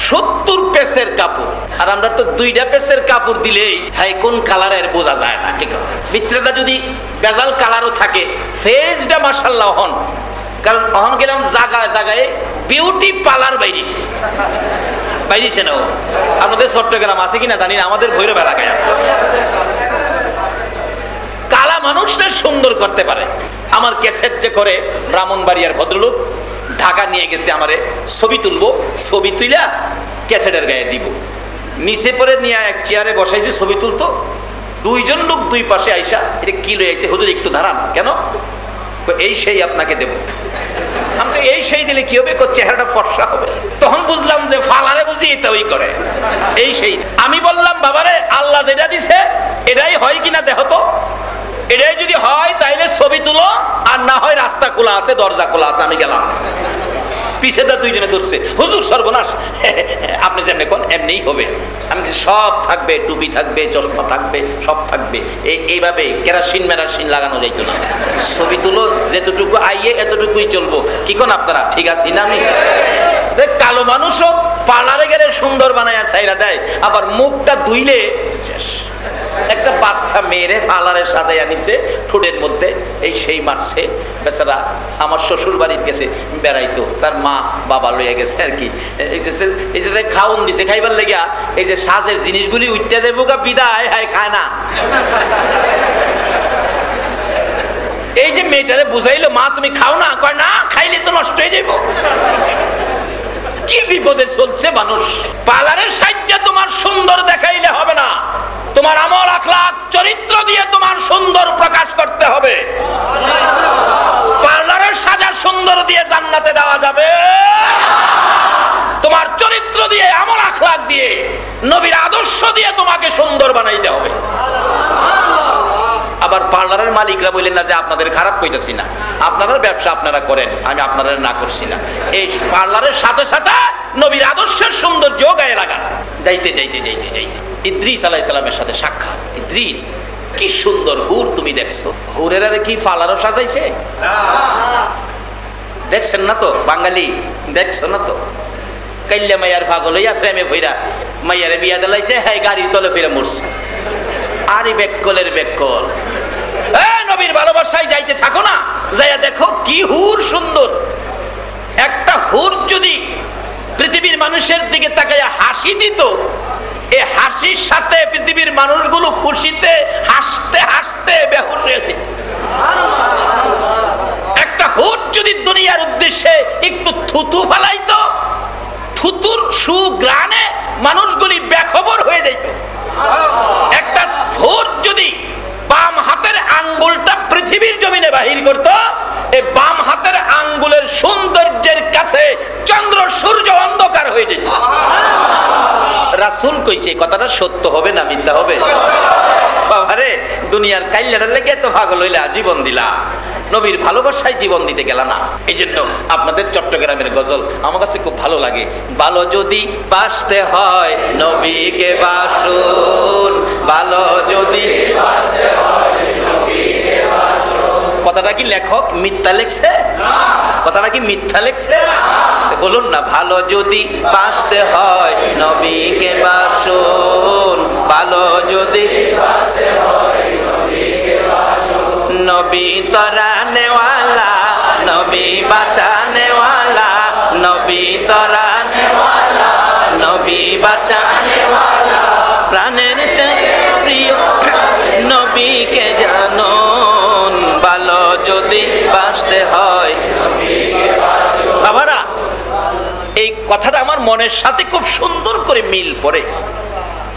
70 পেসের কাপড়, আর আমরা তো 2টা পেসের কাপড় দিলেই হাই কোন কালারের বোঝা যায় না। ঠিক আছে, ভিতরেটা যদি বেজাল কালারও থাকে, ফেজটা মাশাআল্লাহ হন, কারণ অহন গেলাম জায়গায় জায়গায় বিউটি পার্লার বাইরেছে, বাইরেছে না? আমাদের চট্টগ্রাম আছে কিনা জানি না, আমাদের ভৈরব এলাকায় আছে। কালা মানুষটা সুন্দর করতে পারে। আমার ক্যাসেট যে করে ব্রাহ্মণবাড়িয়ার ভদ্রলোক ঢাকা নিয়ে গেছে, আমারে ছবি তুলবো, ছবি তুইলা ক্যাসেটের গায়ে দিব। নিচে পরে নিয়ে এক চেয়ারে বসাইছে, ছবি তুলতো। 2জন লোক 2 পাশে আইসা এটা কি লয়ে আইছে, হুজুর একটু দাঁড়ান। কেন? এই সেই আপনাকে দেব। আমি এই সেই দিলে কি হবে? চেহারাটা ফর্সা হবে। তখন বুঝলাম যে ফালারে বুঝি এটা ওই করে এই সেই। আমি বললাম বাবারে আল্লাহ যেটা দিছে এটাই হয় কিনা দেখো তো। এটাই যদি হয় তাইলে ছবি তুলো, আর না হয় রাস্তা খোলা আছে, দরজা খোলা আছে, আমি গেলাম। পিছেটা 2জনে ধরছে, হুজুর সর্বনাশ, আপনি যেমনি কোন এমনিই হবে। আমি সব থাকবে, টুপি থাকবে, চশমা থাকবে, সব থাকবে। এইভাবে কেরাসিন মেরাসিন লাগানো যাইতো না। ছবি তুলো, যেতটুকু আইয়ে এতটুকুই চলবো। কি কোন আপনারা ঠিক আছে না? আমি কালো মানুষও পার্লারে গেলে সুন্দর বানায় ছাইরা দেয়, আবার মুখটা ধুইলে শেষ। একটা বাচ্চা মেয়েরে পার্লারে সাজাইয়া নিছে, ঠোঁটের মধ্যে এই সেই মারছে। বেচারা আমার শ্বশুর বাড়ির গেছে বেড়াইতো, তার মা বাবা লইয়া গেছে আর কি। এই যে খাওন দিছে, খাইবার লেগিয়া এই যে সাজের জিনিসগুলি উঠতে দেবো গা, বিদায় হায় খায় না। এই যে মেয়েটারে বুঝাইলো, মা তুমি খাও না, কয় না খাইলে তো নষ্ট হয়ে যাইব। কি বিপদে চলছে মানুষ। পার্লারের সাহায্যে তোমার সুন্দর দেখাইলে হবে না, তোমার আমল আখলাক চরিত্র দিয়ে তোমার সুন্দর প্রকাশ করতে হবে। পার্লারের সাজা সুন্দর দিয়ে জান্নাতে যাওয়া যাবে, তোমার চরিত্র দিয়ে, আমল আখলাক দিয়ে, নবীর আদর্শ দিয়ে তোমাকে সুন্দর বানাইতে হবে। আবার পার্লারের মালিকরা বললেন না যে আপনাদের খারাপ কইতাছি না, আপনারা ব্যবসা আপনারা করেন, আমি আপনারা না করছি না। এই পার্লারের সাথে সাথে নবীর আদর্শের সৌন্দর্য গায়ে লাগান। যাইতে যাইতে যাইতে যাইতে ইদ্রিস আলাইহিস সালামের সাথে সাক্ষাৎ। ইদ্রিস কি সুন্দর হুর তুমি দেখছো। হুরের আরে কি পার্লারও সাজাইছে? দেখছেন না তো বাঙালি, দেখছো না তো? কাইল্লা মাইয়ার পাগল হইয়া ফ্রেমে ভইরা মাইয়ারে বিয়া দিলাইছে, হ্যাঁ গাড়ির তলে ফিরে মরছে। আরে বেকলের বেকল, নবীর ভালোবাসায় যাইতে থাকো না, যাইয়া দেখো কি হুর সুন্দর। একটা হুর যদি পৃথিবীর মানুষের দিকে তাকাইয়া হাসি দিত, এই হাসির সাথে পৃথিবীর মানুষগুলো খুশিতে হাসতে হাসতে বেহুশ হয়ে যেত। একটা হুর যদি দুনিয়ার উদ্দেশ্যে একটু থুতু ফালাইতো, থুতুর সুগ্রাণে মানুষগুলি বেখবর হয়ে যাইত। একটা হুর যদি বাম হাতের আঙ্গুলটা পৃথিবীর জমিনে বাহির করত, এই বাম হাতের আঙ্গুলের সৌন্দর্যের কাছে চন্দ্র সূর্য অন্ধকার হয়ে যেত। রাসূল কইছে, কথাটা সত্য হবে না মিথ্যা হবে? বাবারে, দুনিয়ার কাইল্লাটার লেগে এত পাগল হইলা, জীবন দিলা, নবীর ভালোবাসায় জীবন দিতে গেল না। এই জন্য আপনাদের চট্টগ্রামের গজল আমার কাছে খুব ভালো লাগে। ভালো যদি বাসতে হয় নবীকে বাসুন, ভালো যদি বাসতে হয় নবীকে বাসুন। কথাটা কি লেখক মিথ্যা লিখছে? কথাটা কি মিথ্যা লিখছে? বলুন না, ভালো যদি বাসতে হয় নবীকে বাসুন, ভালো যদি বাসতে হয় নবীকে বাসুন। নবী তরানে ওয়ালা, নবী বাঁচানে ওয়ালা, নবী তরানে ওয়ালা, নবী বাঁচানে ওয়ালা। প্রাণের চেয়ে প্রিয় নবীকে জানুন, ভালো যদি বাসতে হয় নবীকে বাসুন। বাবারা, এই কথাটা আমার মনের সাথে খুব সুন্দর করে মিল পড়ে।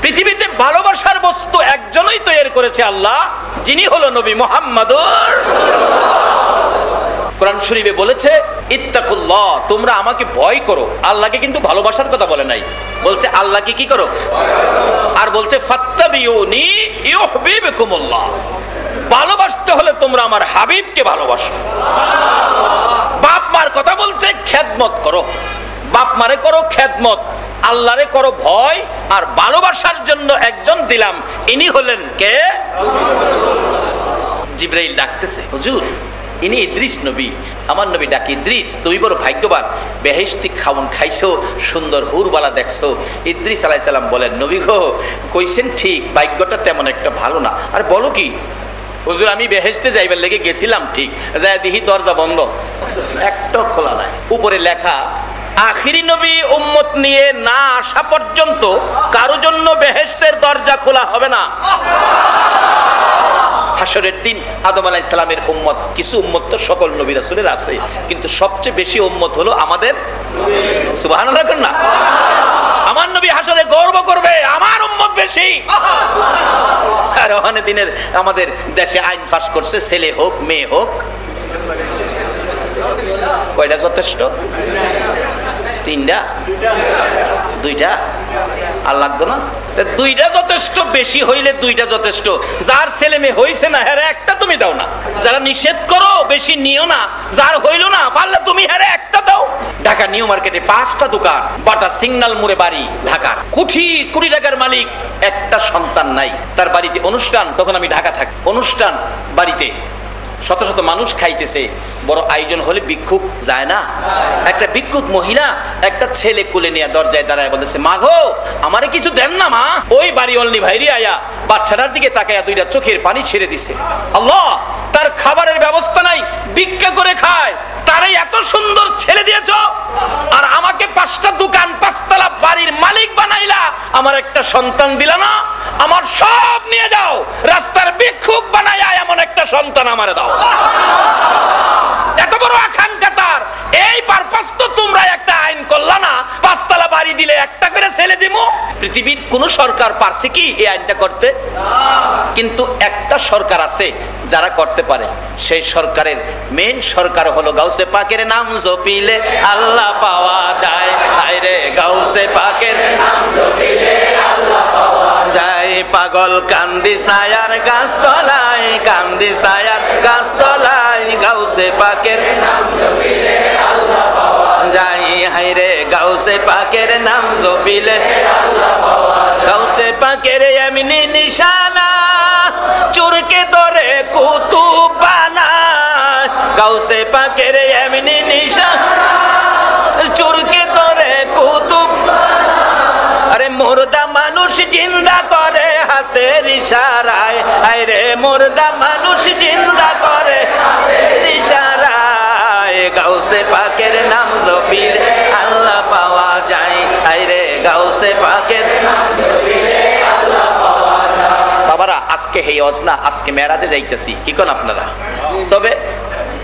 পৃথিবীতে ভালোবাসার বস্তু একজনই তৈরি করেছে, আল্লাহ, যিনি হলো নবী মুহাম্মদুর। কোরআন শরীফে বলেছে ইত্তাকুল্লাহ, তোমরা আমাকে ভয় করো। আল্লাহকে কিন্তু ভালোবাসার কথা বলে নাই, বলছে আল্লাহকে কি করো, আর বলছে ফাত্তাবিউনি ইউহিব্বুকুমুল্লাহ। ভালোবাসতে হলে তোমরা আমার হাবিবকে ভালোবাসো। বাপ মার কথা বলছে খেদমত করো, বাপ মারে করো খেদমত, আল্লাহরে করো ভয়। আর ভালোবাসার জন্য একজন দিলাম, ইনি হলেন কে? জিবরাইল ডাকতেছে, হুজুর ইনি ইদ্রিস নবী, আমার নবী ডাকি ইদ্রিস, তুমি বড় ভাগ্যবান, বেহেশতি খাওন খাইছো, সুন্দর হুরবালা দেখছো। ইদ্রিস আলাইহিস সালাম বলেন, নবী গো কইছেন ঠিক, ভাগ্যটা তেমন একটা ভালো না। আর বলো কি? হুজুর আমি বেহেশতে যাইবার লেগে গেছিলাম, ঠিক যায় দেখি দরজা বন্ধ, একটা খোলা নাই। উপরে লেখা আখিরি নবী উম্মত নিয়ে না আসা পর্যন্ত কারো জন্য বেহেশতের দরজা খোলা হবে না। হাসরের দিন আদম আলাইহিস সালামের উম্মত, কিছু উম্মত তো সকল নবী রাসূলের আছে, কিন্তু সবচেয়ে বেশি উম্মত হলো আমাদের। সুবহানাল্লাহ না? আমার নবী হাসরে গর্ব করবে, আমার উম্মত বেশি। আর ওখানে দিনের আমাদের দেশে আইন পাস করছে, ছেলে হোক মেয়ে হোক, কয়টা যথেষ্ট? তিনটা, দুইটা, আর লাগতো না? দুইটা যথেষ্ট, বেশি হইলে দুইটা যথেষ্ট। যার ছেলে মেয়ে হইছে না, হ্যাঁ একটা তুমি দাও না। যারা নিষেধ করো বেশি নিও না, যার হইল না পারলে তুমি হ্যাঁ একটা দাও। ঢাকা নিউ মার্কেটে 5টা দোকান, বাটা সিগন্যাল মোড়ে বাড়ি, ঢাকার কোটি কোটি টাকার মালিক, একটা সন্তান নাই। তার বাড়িতে অনুষ্ঠান, তখন আমি ঢাকা থাকি, অনুষ্ঠান বাড়িতে শত শত মানুষ খাইতেছে, বড় আয়োজন হলে ভিক্ষুক যায় না? একটা ভিক্ষুক মহিলা একটা ছেলে কোলে নিয়ে দরজায় দাঁড়ায় বলতেছে, মা গো আমারে কিছু দেন না মা। ওই বাড়ি অল্লি ভাইরি আয়া বাচ্চাটার দিকে তাকায়া দুইটা চোখের পানি ছেড়ে দিছে। আল্লাহ, তার খাবারের ব্যবস্থা নাই, ভিক্ষা করে খায়, তারে এত সুন্দর ছেলে দিয়েছ, আর আমাকে 5টা দোকান 5তলা বাড়ির মালিক বানাইলা, আমার একটা সন্তান দিলা না? আমার সব নিয়ে যাও, রাস্তার ভিক্ষুক বানাইয়া এমন একটা সন্তান আমারে দাও। এত বড় আকাঙ্ক্ষা তার, এই পারপাস তো তোমরা একটা আইন করলা না, 5তলা বাড়ি দিলে একটা করে ছেলে দিমু। পৃথিবীর কোন সরকার পারছে কি এই আইনটা করতে? কিন্তু একটা সরকার আছে যারা করতে পারে, সেই সরকারের মেন সরকার হলো গাউসে পাকের নাম জপিলে আল্লাহ পাওয়া যায়। আরে গাউসে পাকের নাম জপিলে আল্লাহ পাওয়া যায়। পাগল কান্দিস না আর গাছতলায়, কান্দিস না আর গাছতলায়, গাউসে পাকের নাম জপিলে আল্লাহ পাওয়া যায়। হায়রে গাউসে পাকের নাম জপিলে আল্লাহ পাওয়া যায়। গাউসে পাকের এমনি নিশানা, চোরকে ধরে কুতুব বানায়। গাউসে পাকের এমনি নিশানা, চোরকে ধরে কুতুব। আরে মুর্দা ইশারায়, আরে মুর্দা মানুষ জিন্দা করে ইশারায়, গাউসে পাকের নাম জপিলে আল্লাহ পাওয়া যায়, আরে গাউসে পাকের নাম জপিলে আল্লাহ পাওয়া যায়। বাবারা, আজকে হেই অজনা, আজকে মেরাজে যাইতেছি, কি কোন আপনারা? তবে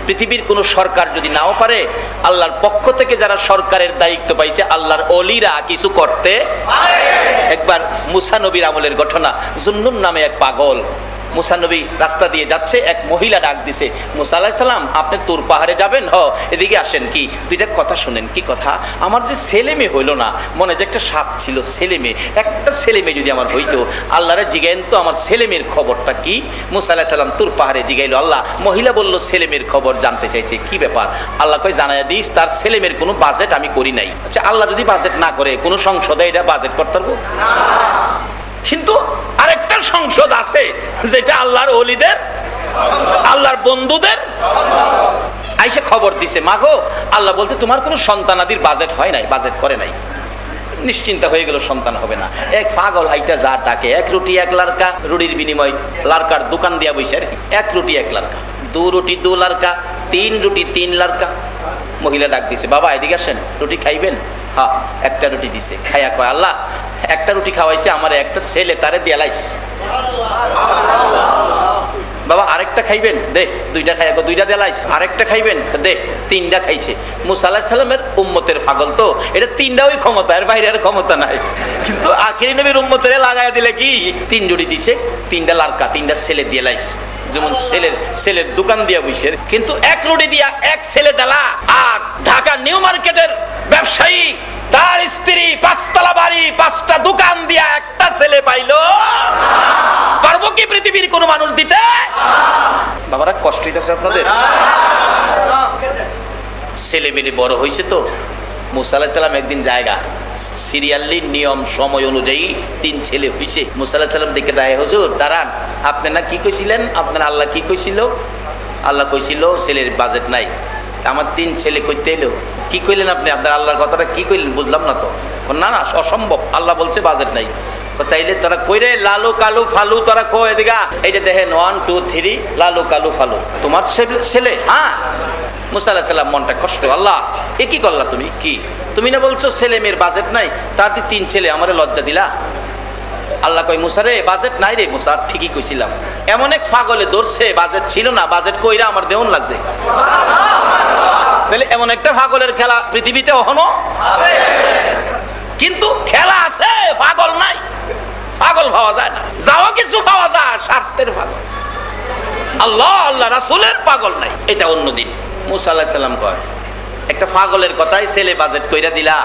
পৃথিবীর কোন সরকার যদি নাও পারে, আল্লাহর পক্ষ থেকে যারা সরকারের দায়িত্ব পাইছে, আল্লাহর ওলিরা কিছু করতে পারে। একবার মুসা নবীর আমলের ঘটনা, জুন্নুন নামে এক পাগল, মুসা নবী রাস্তা দিয়ে যাচ্ছে, এক মহিলা ডাক দিছে, মুসা আলাইহিস সালাম আপনি তুর পাহাড়ে যাবেন? এদিকে আসেন। কি দুইটা কথা শুনেন। কি কথা? আমার যে ছেলে মেয়ে হইল না, মনে যে একটা সাপ ছিল, ছেলে মেয়ে, একটা ছেলে মেয়ে যদি আমার হইতো, আল্লাহরে জিগাইন তো আমার ছেলে মেয়ের খবরটা কি। মুসা আলাইহিস সালাম তুর পাহাড়ে জিগাইলো, আল্লাহ মহিলা বলল ছেলে মেয়ের খবর জানতে চাইছে, কি ব্যাপার? আল্লাহ কই জানাইয়া দিস তার ছেলে মেয়ের কোনো বাজেট আমি করি নাই। আচ্ছা, আল্লাহ যদি বাজেট না করে, কোনো সংসদে এটা বাজেট করতে পারবো? কিন্তু আরেকটা সংসদ আছে যেটা আল্লাহর ওলিদের, আল্লাহর বন্ধুদের। আইসা খবর দিছে, মাগো আল্লাহ বলতে তোমার কোনো সন্তানাদির বাজেট হয় নাই, বাজেট করে নাই। নিশ্চিন্তা হয়ে গেল, সন্তান হবে না। এক পাগল আইটা যা তাকে, এক রুটি এক লারকা, রুটির বিনিময় লারকার দোকান দিয়া বসে, এক রুটি এক লারকা, দু রুটি দু লারকা, তিন রুটি তিন লারকা। মহিলা ডাক দিছে, বাবা এদিকে আসেন, রুটি খাইবেন? হ্যাঁ, একটা রুটি দিছে। খাইয়া কয়, আল্লাহ একটা রুটি খাওয়াইছে আমার একটা ছেলে, তারে দিয়ালাইস। বাবা আরেকটা খাইবেন? দে। দুইটা খাইয়া, দুইটা দিয়ালাইস। আরেকটা খাইবেন? দে। তিনটা খাইছে। মুসা আলাইহিস সালামের উম্মতের পাগল তো, এটা তিনটা ওই ক্ষমতা, এর বাইরে আর ক্ষমতা নাই। কিন্তু আখিরি নবীর উম্মতের লাগাইয়া দিলে কি, তিন জুড়ি দিছে, তিনটা লারকা, তিনটা ছেলে দিয়ালাইস। যেমন ছেলের দোকান দিয়া বসে, কিন্তু এক রুটি দিয়া এক ছেলে দেলা। আর ঢাকা নিউ মার্কেটের ব্যবসায়ী, তার স্ত্রী 5 তলা বাড়ি, 5টা দোকান দিয়া একটা ছেলে পাইলো। পারবো কি পৃথিবীর কোন মানুষ দিতে? বাবারা কষ্ট হইতেছে আপনাদের? ছেলে মেয়ে বড় হয়েছে তো। মুসা আলাইহিস সালাম একদিন জায়গা সিরিয়ালি নিয়ম সময় অনুযায়ী 3 ছেলে হয়েছে। মুসা আলাইহিস সালাম দেখে দেয়, হুজুর দাঁড়ান, আপনি না কি কইছিলেন? আপনার আল্লাহ কি কইছিল? আল্লাহ কইছিল ছেলের বাজেট নাই। আমার 3 ছেলে কইতে এলো। কি কইলেন আপনি? আপনার আল্লাহর কথাটা কি কইলেন? বুঝলাম না তো। না না, অসম্ভব, আল্লাহ বলছে বাজেট নাই। তাইলে তোরা কইরে লালু কালু ফালু, তোরা কো এদিকে এইটা দেখেন 1 2 3 লালু কালু ফালু, তোমার ছেলে? হ্যাঁ। মুসা আলাইহিস সালাম মনটা কষ্ট, আল্লাহ এ কি করলা তুমি? কি তুমি না বলছো ছেলে মেয়ের বাজেট নাই, তার 3 ছেলে, আমারে লজ্জা দিলা। আল্লাহ কই, মুসা রে বাজেট নাই রে। মুসা ঠিকই কইছিলাম। এমন এক পাগলে ধরছে, বাজেট ছিল না, বাজেট কইরা আমার দেহন লাগছে। তাহলে এমন একটা পাগলের খেলা পৃথিবীতে এখনো আছে, কিন্তু খেলা আছে, পাগল নাই। পাগল পাওয়া যায় না, যাওয়া কিছু পাওয়া যায়, স্বার্থের পাগল। আল্লাহ আল্লাহ রাসূলের পাগল নাই, এটা অন্যদিন। মুসা আলাইহিস সালাম কয়, একটা পাগলের কথাই ছেলে বাজেট কইরা দিলা,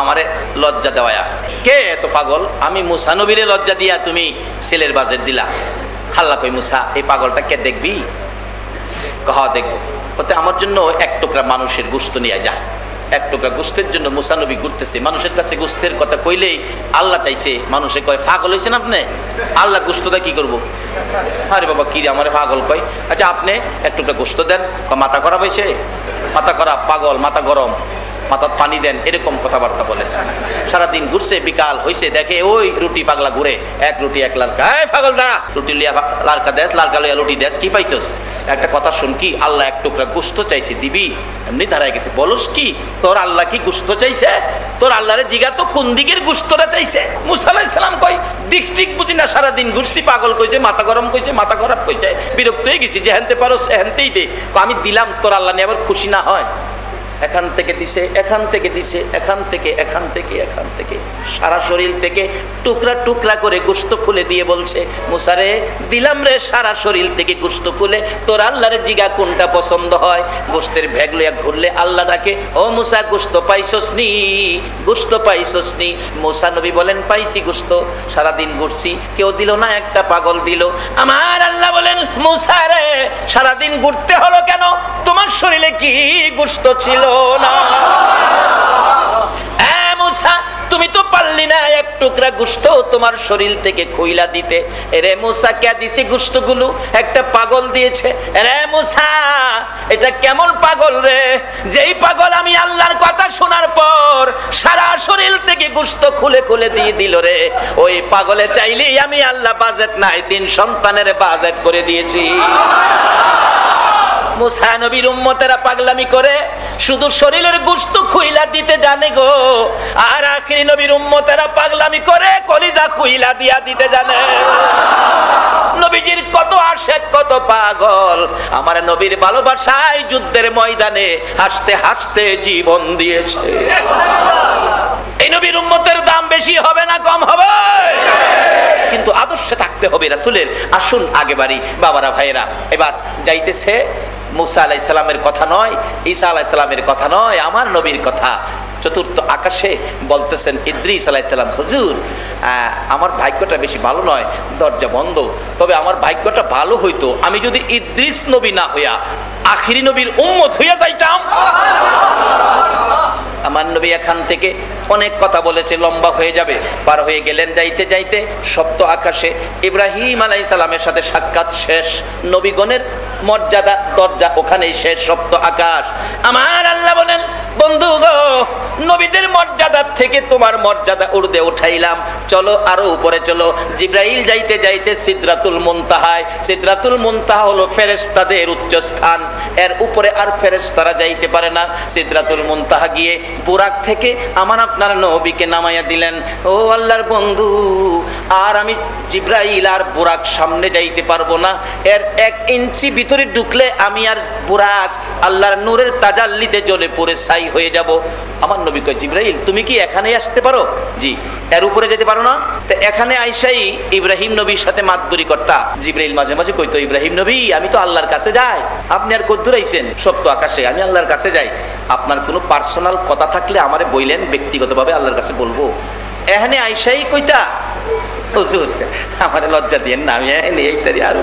আমারে লজ্জা দেওয়া। কে এত পাগল? আমি মুসা নবীরে লজ্জা দিয়া তুমি ছেলের বাজেট দিলা। আল্লাহ কই, মুসা এই পাগলটা কে দেখবি? কহ দেখবো। ওতে আমার জন্য এক টুকরা মানুষের গোশত নিয়ে যা। এক টুকরা গোশতের জন্য মুসা নবী ঘুরতেছে। মানুষের কাছে গোশতের কথা কইলেই আল্লাহ চাইছে, মানুষে কয় পাগল হয়েছেন আপনি? আল্লাহ গোশতটা কি করবো? আরে বাবা কি রে, আমার পাগল কয়। আচ্ছা আপনি এক টুকরা গোশত দেন। মাথা খারাপ হয়েছে? মাথা খারাপ, পাগল, মাথা গরম, মাথার পানি দেন, এরকম কথাবার্তা বলে। সারাদিন ঘুরছে, বিকাল হয়েছে, দেখে ওই রুটি পাগলা ঘুরে, এক রুটি এক লারকা। এই পাগল দাঁড়া, রুটি লিয়া লারকা দেশ, লারকা লইয়া রুটি দেশ, কি পাইছস? একটা কথা শুন, কি আল্লাহ এক টুকরা গোশত চাইছে, দিবি? এমনি দাঁড়ায় গেছে। বলস কি, তোর আল্লাহ কি গোশত চাইছে? তোর আল্লাহরে জিগা তো কোন দিকের গোশতটা চাইছে। মুসা আলাইহিস সালাম কই, দিক ঠিক বুঝি না, সারাদিন ঘুরছি, পাগল কইছে, মাথা গরম কইছে, মাথা খারাপ কইছে, বিরক্ত হয়ে গেছি, যেহানতে পারো সেহানতেই দে। আমি দিলাম, তোর আল্লাহ নিয়ে আবার খুশি না হয়? এখান থেকে দিছে, এখান থেকে দিছে, এখান থেকে, এখান থেকে, এখান থেকে, সারা শরীর থেকে টুকরা টুকরা করে গোশত খুলে দিয়ে বলছে, মুসা রে দিলাম রে সারা শরীর থেকে গোশত খুলে, তোর আল্লাহর জিগা কোনটা পছন্দ হয়। গোশতের ভ্যাগ লইয়া ঘুরলে আল্লাহ ডাকে, ও মুসা গোশত পাইছস নি? গোশত পাইছস নি? মুসা নবী বলেন, পাইছি গোশত, সারাদিন ঘুরছি, কেউ দিল না, একটা পাগল দিল। আমার আল্লাহ বলেন, মুসা রে সারাদিন ঘুরতে হলো কেন? তোমার শরীরে কি গোশত ছিল না? মুসা তুমি তো পারলি না এক টুকরা গোশত তোমার শরীর থেকে খুইলা দিতে। রে মুসা, কে দিছে গোশতগুলো? একটা পাগল দিয়েছে। রে মুসা, এটা কেমন পাগল রে, যেই পাগল আমি আল্লাহর কথা শোনার পর সারা শরীর থেকে গোশত খুলে খুলে দিয়ে দিল রে। ওই পাগলে চাইলেই আমি আল্লাহ বাজেট নাই 3 সন্তানের বাজেট করে দিয়েছি। মুসা নবীর উম্মতেরা পাগলামি করে শুধু শরীরের গোশত খুইলা দিতে জানে গো, আর আখিরি নবীর উম্মতেরা পাগলামি করে কলিজা খুইলা দিয়া দিতে জানে। নবীজির কত আশেক, কত পাগল, আমার নবীর ভালোবাসায় যুদ্ধের ময়দানে হাসতে হাসতে জীবন দিয়েছে। এই নবীর উম্মতের দাম বেশি হবে না কম হবে? কিন্তু আদর্শে থাকতে হবে রাসূলের। আসুন আগে বাড়ি বাবারা ভাইয়েরা। এবার যাইতেছে মুসা আলাইহিস সালামের কথা নয়, ঈসা আলাইহিস সালামের কথা নয়, আমার নবীর কথা। চতুর্থ আকাশে বলতেছেন ইদ্রিস আলাইহিস সালাম, হুজুর আমার ভাগ্যটা বেশি ভালো নয়, দরজা বন্ধ। তবে আমার ভাগ্যটা ভালো হইতো আমি যদি ইদ্রিস নবী না হইয়া আখিরি নবীর উম্মত হইয়া যাইতাম। আমার নবী এখান থেকে অনেক কথা বলেছে, লম্বা হয়ে যাবে। পার হয়ে গেলেন যাইতে যাইতে সপ্ত আকাশে ইব্রাহিম আলাইহিস সালামের সাথে সাক্ষাৎ শেষ। নবীগণের মর্যাদা দরজা ওখানেই শেষ, সপ্ত আকাশ। আমার আল্লাহ বলেন, বন্ধু গো, নবীদের মর্যাদা থেকে তোমার মর্যাদা উর্ধে উঠাইলাম, চলো আরো উপরে চলো। জিবরাইল যাইতে যাইতে সিদরাতুল মুনতাহায়। সিদরাতুল মুনতাহা হলো ফেরেশতাদের উচ্চ স্থান, এর উপরে আর ফেরেশতারা যাইতে পারে না। সিদরাতুল মুনতাহা গিয়ে বুরাক থেকে আমার আপনার নবীকে নামাইয়া দিলেন। ও আল্লাহর বন্ধু, আর আমি জিবরাইল আর বুরাক সামনে যাইতে পারবো না, এর 1 ইঞ্চি ভিতরে ঢুকলে আমি আর বুরাক আল্লাহর নূরের তাজাল্লিতে জ্বলে পড়ে ছাই হয়ে যাব। আমার নবী কয়, জিবরাইল তুমি কি এখানে আসতে পারো? জি। এর উপরে যেতে পারো না? তো এখানে আইসাই ইব্রাহিম নবীর সাথে মাতবরি করতা। জিবরাইল মাঝে মাঝে কইতো, ইব্রাহিম নবী আমি তো আল্লাহর কাছে যাই, আপনি আর কদ্দুর আইছেন? সপ্ত আকাশে, আমি আল্লাহর কাছে যাই, আপনার কোনো পার্সোনাল কথা থাকলে আমারে বইলেন, ব্যক্তিগতভাবে আল্লাহর কাছে বলবো। এখানে আইসাই কইতা, হুজুর আমারে লজ্জা দিয়েন না, আমি এই তারি আর